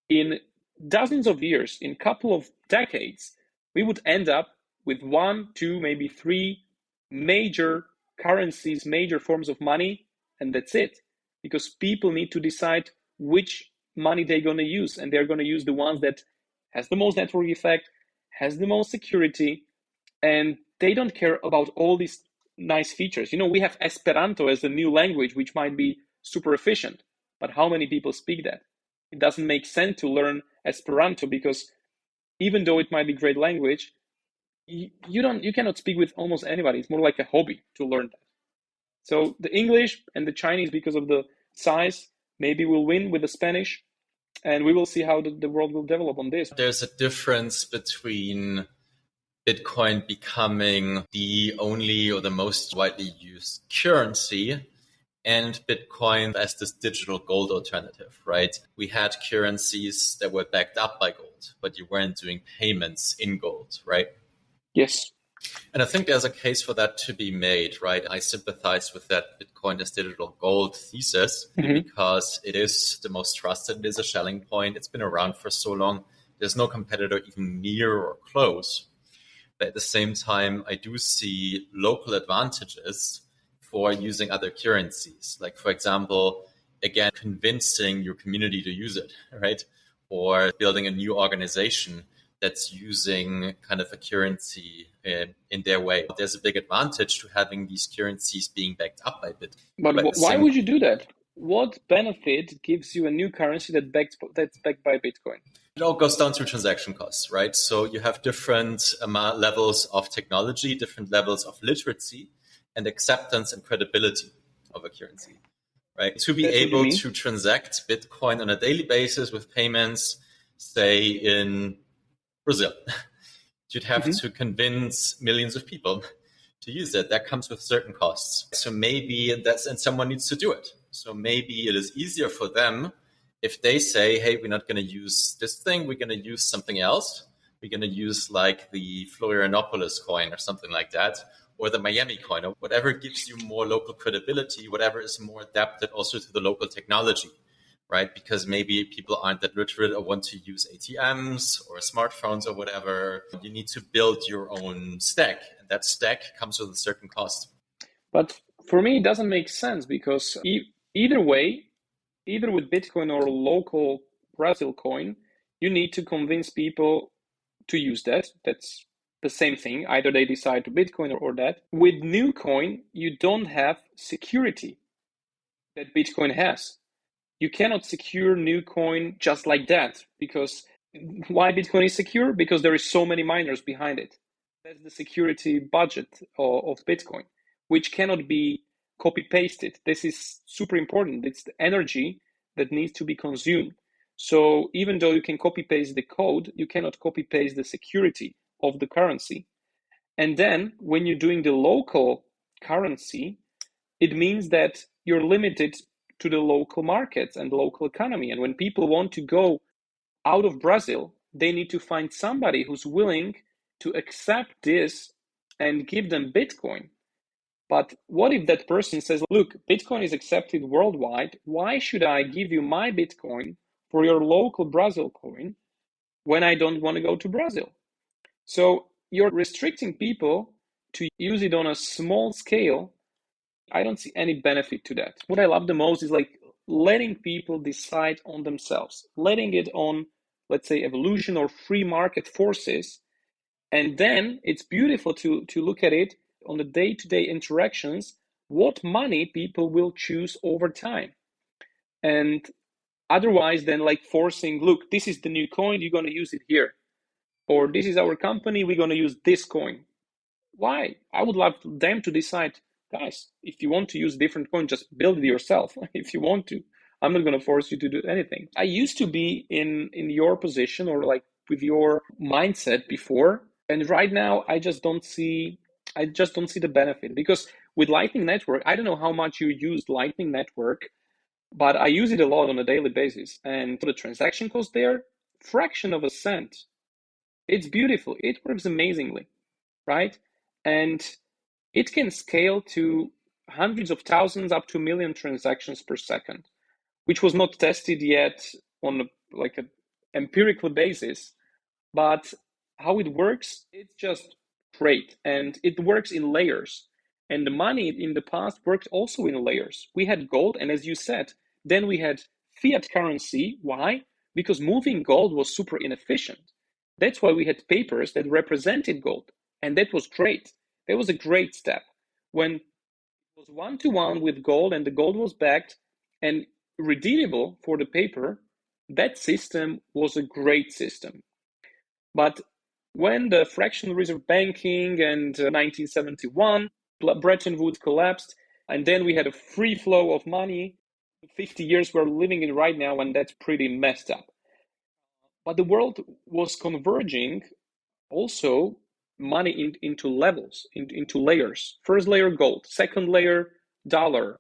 in dozens of years, in a couple of decades, we would end up with 1, 2, maybe 3 major currencies, major forms of money, and that's it. Because people need to decide which money they're going to use, and they're going to use the ones that has the most network effect, has the most security, and they don't care about all these nice features. We have Esperanto as a new language, which might be super efficient, but how many people speak that? It doesn't make sense to learn Esperanto, because even though it might be a great language, you cannot speak with almost anybody. It's more like a hobby to learn that. So the English and the Chinese, because of the size, maybe will win with the Spanish, and we will see how the world will develop on this. There's a difference between Bitcoin becoming the only or the most widely used currency and Bitcoin as this digital gold alternative, right? We had currencies that were backed up by gold, but you weren't doing payments in gold, right? Yes. And I think there's a case for that to be made, right? I sympathize with that Bitcoin as digital gold thesis because it is the most trusted. It is a selling point. It's been around for so long. There's no competitor even near or close. But at the same time, I do see local advantages for using other currencies. Like, for example, again, convincing your community to use it, right? Or building a new organization that's using kind of a currency in their way. There's a big advantage to having these currencies being backed up by Bitcoin. But why would you do that? What benefit gives you a new currency that's backed by Bitcoin? It all goes down to transaction costs, right? So you have different levels of technology, different levels of literacy and acceptance and credibility of a currency, right? To be able to transact Bitcoin on a daily basis with payments, say in Brazil, you'd have to convince millions of people to use it. That comes with certain costs. So maybe and someone needs to do it. So maybe it is easier for them if they say, hey, we're not going to use this thing, we're going to use something else. We're going to use like the Florianopolis coin or something like that, or the Miami coin, or whatever gives you more local credibility, whatever is more adapted also to the local technology, right? Because maybe people aren't that literate or want to use ATMs or smartphones or whatever. You need to build your own stack, and that stack comes with a certain cost. But for me, it doesn't make sense, because either way, either with Bitcoin or local Brazil coin, you need to convince people to use that. That's the same thing. Either they decide to Bitcoin or that. With new coin, you don't have security that Bitcoin has. You cannot secure new coin just like that, because why Bitcoin is secure? Because there is so many miners behind it. That's the security budget of Bitcoin, which cannot be copy pasted. This is super important. It's the energy that needs to be consumed. So even though you can copy paste the code, you cannot copy paste the security of the currency. And then when you're doing the local currency, it means that you're limited to the local markets and the local economy. And when people want to go out of Brazil, they need to find somebody who's willing to accept this and give them Bitcoin. But what if that person says, look, Bitcoin is accepted worldwide. Why should I give you my Bitcoin for your local Brazil coin when I don't want to go to Brazil? So you're restricting people to use it on a small scale. I don't see any benefit to that. What I love the most is like letting people decide on themselves, letting it on, let's say, evolution or free market forces. And then it's beautiful to look at it. on the day-to-day interactions what money people will choose over time. And otherwise then like forcing, look, this is the new coin, you're going to use it here. Or this is our company, we're going to use this coin. Why? I would love them to decide, guys, if you want to use different coin, just build it yourself. If you want to, I'm not going to force you to do anything. I used to be in your position or like with your mindset before, and right now I just don't see the benefit, because with Lightning Network, I don't know how much you use Lightning Network, but I use it a lot on a daily basis, and the transaction cost there, fraction of a cent. It's beautiful. It works amazingly, right? And it can scale to hundreds of thousands up to a million transactions per second, which was not tested yet on an empirical basis. But how it works, it's just great. And it works in layers. And the money in the past worked also in layers. We had gold, and as you said, then we had fiat currency. Why? Because moving gold was super inefficient. That's why we had papers that represented gold. And that was great. That was a great step. When it was one-to-one with gold and the gold was backed and redeemable for the paper, that system was a great system. But when the fractional reserve banking and 1971, Bretton Woods collapsed, and then we had a free flow of money, 50 years we're living in right now, and that's pretty messed up. But the world was converging also money into levels, into layers. First layer, gold. Second layer, dollar.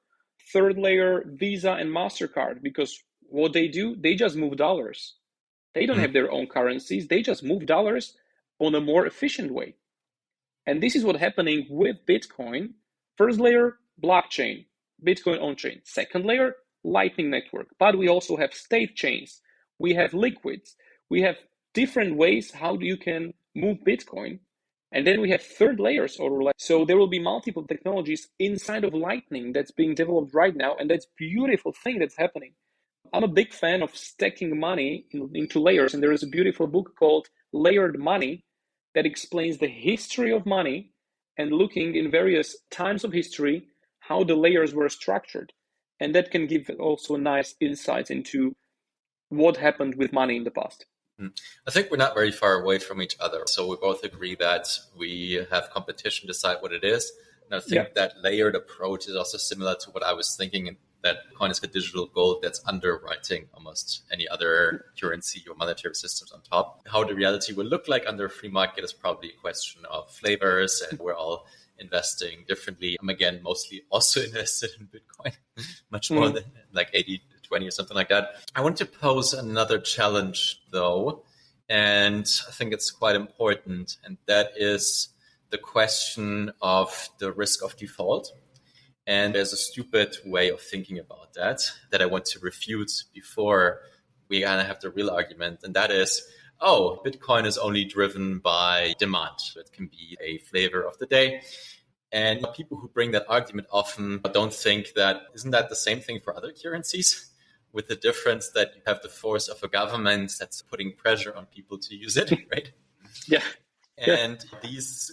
Third layer, Visa and MasterCard, because what they do, they just move dollars. They don't have their own currencies. They just move dollars on a more efficient way. And this is what's happening with Bitcoin. First layer, blockchain, Bitcoin on-chain. Second layer, Lightning Network. But we also have state chains. We have liquids. We have different ways how you can move Bitcoin. And then we have third layers. So there will be multiple technologies inside of Lightning that's being developed right now. And that's a beautiful thing that's happening. I'm a big fan of stacking money into layers. And there is a beautiful book called Layered Money that explains the history of money and looking in various times of history how the layers were structured. And that can give also nice insights into what happened with money in the past. I think we're not very far away from each other. So we both agree that we have competition decide what it is. And I think that layered approach is also similar to what I was thinking, that Bitcoin is a digital gold that's underwriting almost any other currency or monetary systems on top. How the reality will look like under a free market is probably a question of flavors, and we're all investing differently. I'm again mostly also invested in Bitcoin, much more than like 80-20 or something like that. I want to pose another challenge though, and I think it's quite important, and that is the question of the risk of default. And there's a stupid way of thinking about that I want to refute before we kind of have the real argument. And that is, oh, Bitcoin is only driven by demand. It can be a flavor of the day. And people who bring that argument often don't think that, isn't that the same thing for other currencies? With the difference that you have the force of a government that's putting pressure on people to use it, right? Yeah. And these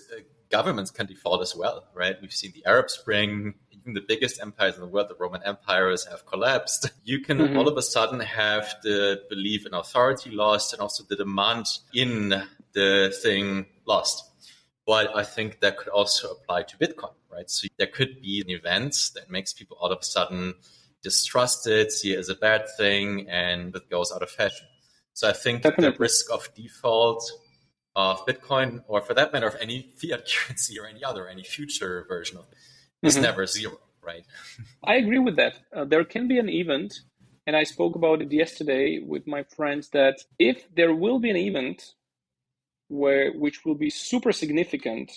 governments can default as well, right? We've seen the Arab Spring, even the biggest empires in the world, the Roman empires, have collapsed. You can all of a sudden have the belief in authority lost and also the demand in the thing lost. But I think that could also apply to Bitcoin, right? So there could be an event that makes people all of a sudden distrust it, see it as a bad thing, and it goes out of fashion. So I think the risk of default of Bitcoin, or for that matter, of any fiat currency or any future version of it, is never zero, right? I agree with that. There can be an event, and I spoke about it yesterday with my friends, that if there will be an event which will be super significant,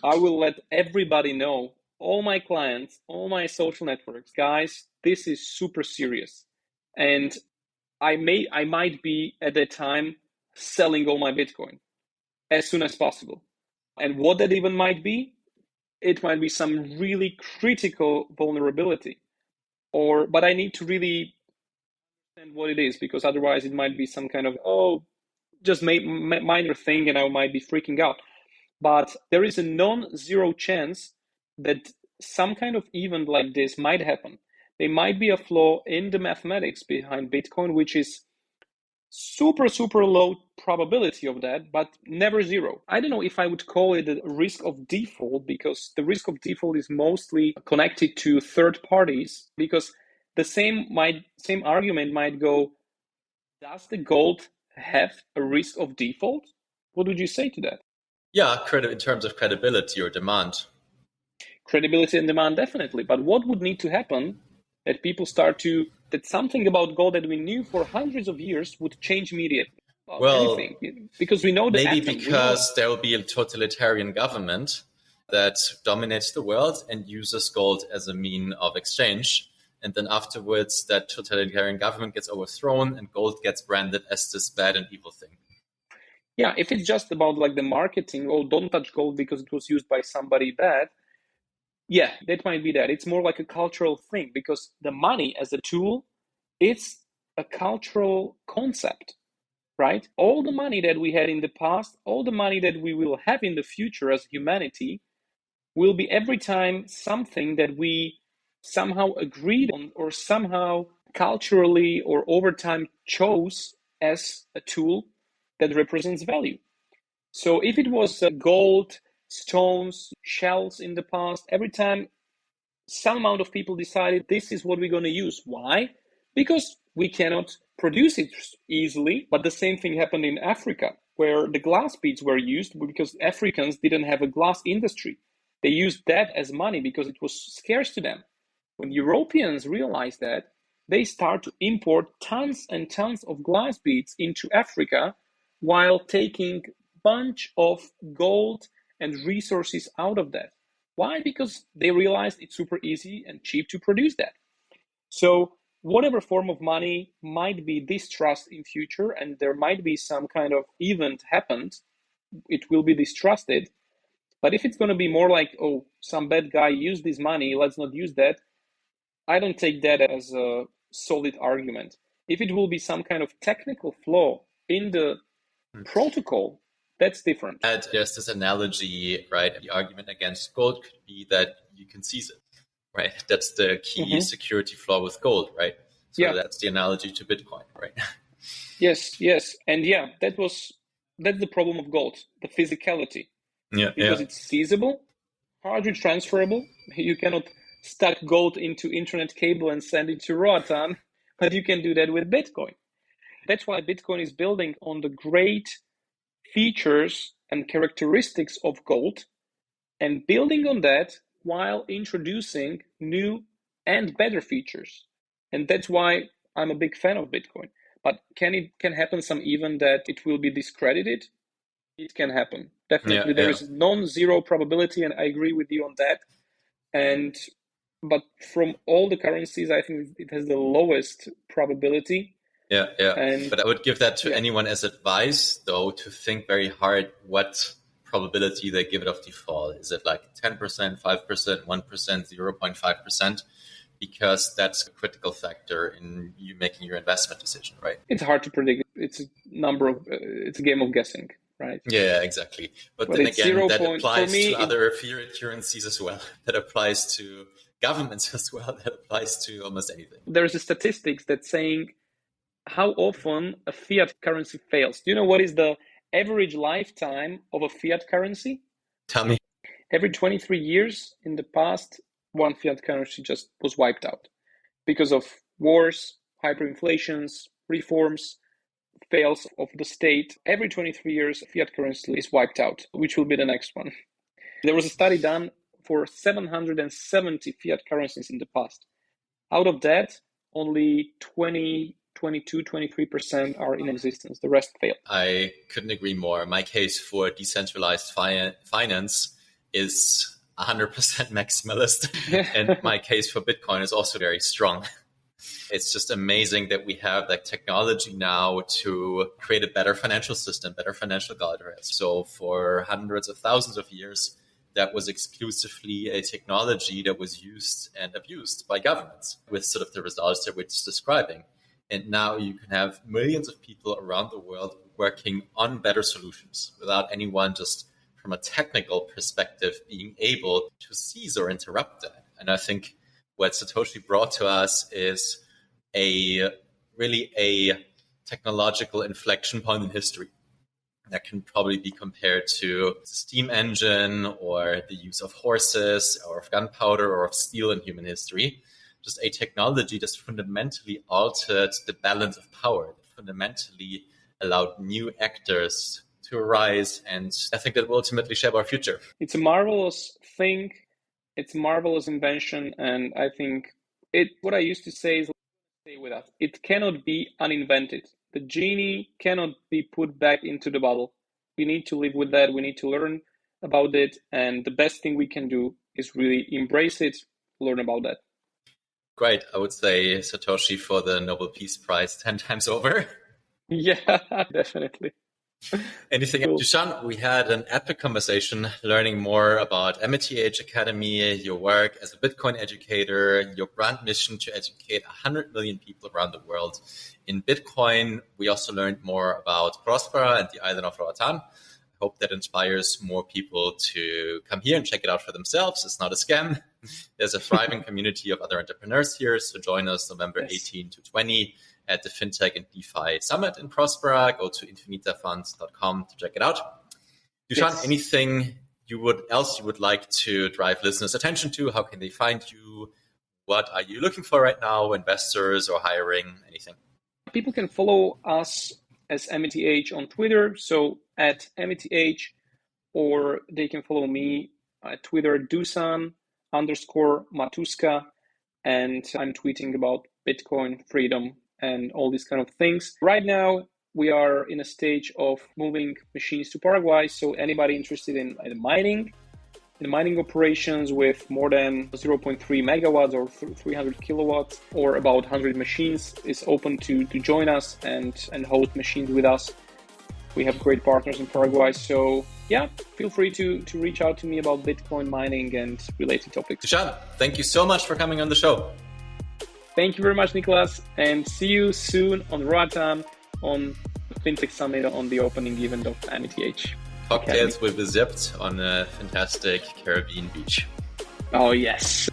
I will let everybody know, all my clients, all my social networks, guys, this is super serious. And I might be at that time selling all my Bitcoin as soon as possible. And what that even might be, it might be some really critical vulnerability. But I need to really understand what it is, because otherwise it might be some kind of, just minor thing and I might be freaking out. But there is a non-zero chance that some kind of event like this might happen. There might be a flaw in the mathematics behind Bitcoin, which is super low probability of that, but never zero. I don't know if I would call it a risk of default, because the risk of default is mostly connected to third parties, because the same argument might go, does the gold have a risk of default? What would you say to that? Yeah, in terms of credibility or demand. Credibility and demand, definitely. But what would need to happen that people that something about gold that we knew for hundreds of years would change immediately? Well, anything, because we know the maybe atom. because there will be a totalitarian government that dominates the world and uses gold as a mean of exchange. And then afterwards, that totalitarian government gets overthrown and gold gets branded as this bad and evil thing. Yeah, if it's just about like the marketing, oh, don't touch gold because it was used by somebody bad, yeah, that might be that. It's more like a cultural thing, because the money as a tool, it's a cultural concept, right? All the money that we had in the past, all the money that we will have in the future as humanity, will be every time something that we somehow agreed on, or somehow culturally or over time chose as a tool that represents value. So if it was gold, stones, shells in the past, every time some amount of people decided this is what we're going to use. Why? Because we cannot produce it easily. But the same thing happened in Africa, where the glass beads were used because Africans didn't have a glass industry. They used that as money because it was scarce to them. When Europeans realized that, they start to import tons and tons of glass beads into Africa, while taking a bunch of gold and resources out of that. Why? Because they realized it's super easy and cheap to produce that. So whatever form of money might be distrust in future, and there might be some kind of event happened, it will be distrusted. But if it's going to be more like, oh, some bad guy used this money, let's not use that, I don't take that as a solid argument. If it will be some kind of technical flaw in the protocol, that's different. There's this analogy, right? The argument against gold could be that you can seize it, right? That's the key security flaw with gold, right? So yeah, that's the analogy to Bitcoin, right? Yes. And yeah, that's the problem of gold, the physicality. Yeah, because it's seizable, hardly transferable. You cannot stack gold into internet cable and send it to Roatan, but you can do that with Bitcoin. That's why Bitcoin is building on the great features and characteristics of gold, and building on that while introducing new and better features. And that's why I'm a big fan of Bitcoin. But can happen some event that it will be discredited? It can happen. Definitely. There is non-zero probability, and I agree with you on that. But from all the currencies, I think it has the lowest probability. Yeah. But I would give that to anyone as advice, though, to think very hard what probability they give it of default. Is it like 10%, 5%, 1%, 0.5%? Because that's a critical factor in you making your investment decision, right? It's hard to predict. It's a game of guessing, right? Yeah, exactly. But then again, that applies to other fiat currencies as well. That applies to governments as well. That applies to almost anything. There's a statistics that's saying how often a fiat currency fails. Do you know what is the average lifetime of a fiat currency? Tell me. Every 23 years in the past, one fiat currency just was wiped out because of wars, hyperinflations, reforms, fails of the state. Every 23 years, fiat currency is wiped out, which will be the next one. There was a study done for 770 fiat currencies in the past. Out of that, only 22-23% are in existence. The rest failed. I couldn't agree more. My case for decentralized finance is 100% maximalist. And my case for Bitcoin is also very strong. It's just amazing that we have that technology now to create a better financial system, better financial guardrails. So for hundreds of thousands of years, that was exclusively a technology that was used and abused by governments with sort of the results that we're just describing. And now you can have millions of people around the world working on better solutions without anyone just from a technical perspective, being able to seize or interrupt that. And I think what Satoshi brought to us is a technological inflection point in history that can probably be compared to the steam engine or the use of horses or of gunpowder or of steel in human history. Just a technology that's fundamentally altered the balance of power, that fundamentally allowed new actors to arise. And I think that will ultimately shape our future. It's a marvelous thing. It's a marvelous invention. And I think what I used to say is, stay with us. It cannot be uninvented. The genie cannot be put back into the bottle. We need to live with that. We need to learn about it. And the best thing we can do is really embrace it, learn about that. Great. I would say Satoshi for the Nobel Peace Prize 10 times over. Yeah, definitely. Anything else? Dusan, we had an epic conversation learning more about AmityAge Academy, your work as a Bitcoin educator, your brand mission to educate 100 million people around the world in Bitcoin. We also learned more about Prospera and the island of Roatan. I hope that inspires more people to come here and check it out for themselves. It's not a scam. There's a thriving community of other entrepreneurs here. So join us November 18 to 20 at the FinTech and DeFi Summit in Prospera. Go to infinitafunds.com to check it out. Dusan, anything else you would like to drive listeners' attention to? How can they find you? What are you looking for right now? Investors or hiring? Anything? People can follow us as AmityAge on Twitter, so at AmityAge, or they can follow me at Twitter, Dusan_Matuska, and I'm tweeting about Bitcoin, freedom, and all these kind of things. Right now, we are in a stage of moving machines to Paraguay, so anybody interested in mining operations with more than 0.3 megawatts or 300 kilowatts or about 100 machines is open to join us and host machines with us. We have great partners in Paraguay, so yeah, feel free to reach out to me about Bitcoin mining and related topics. Dusan, thank you so much for coming on the show. Thank you very much, Niklas, and see you soon on Roatan on FinTech Summit on the opening event of AmityAge. Cocktails will be zipped on a fantastic Caribbean beach. Oh, yes.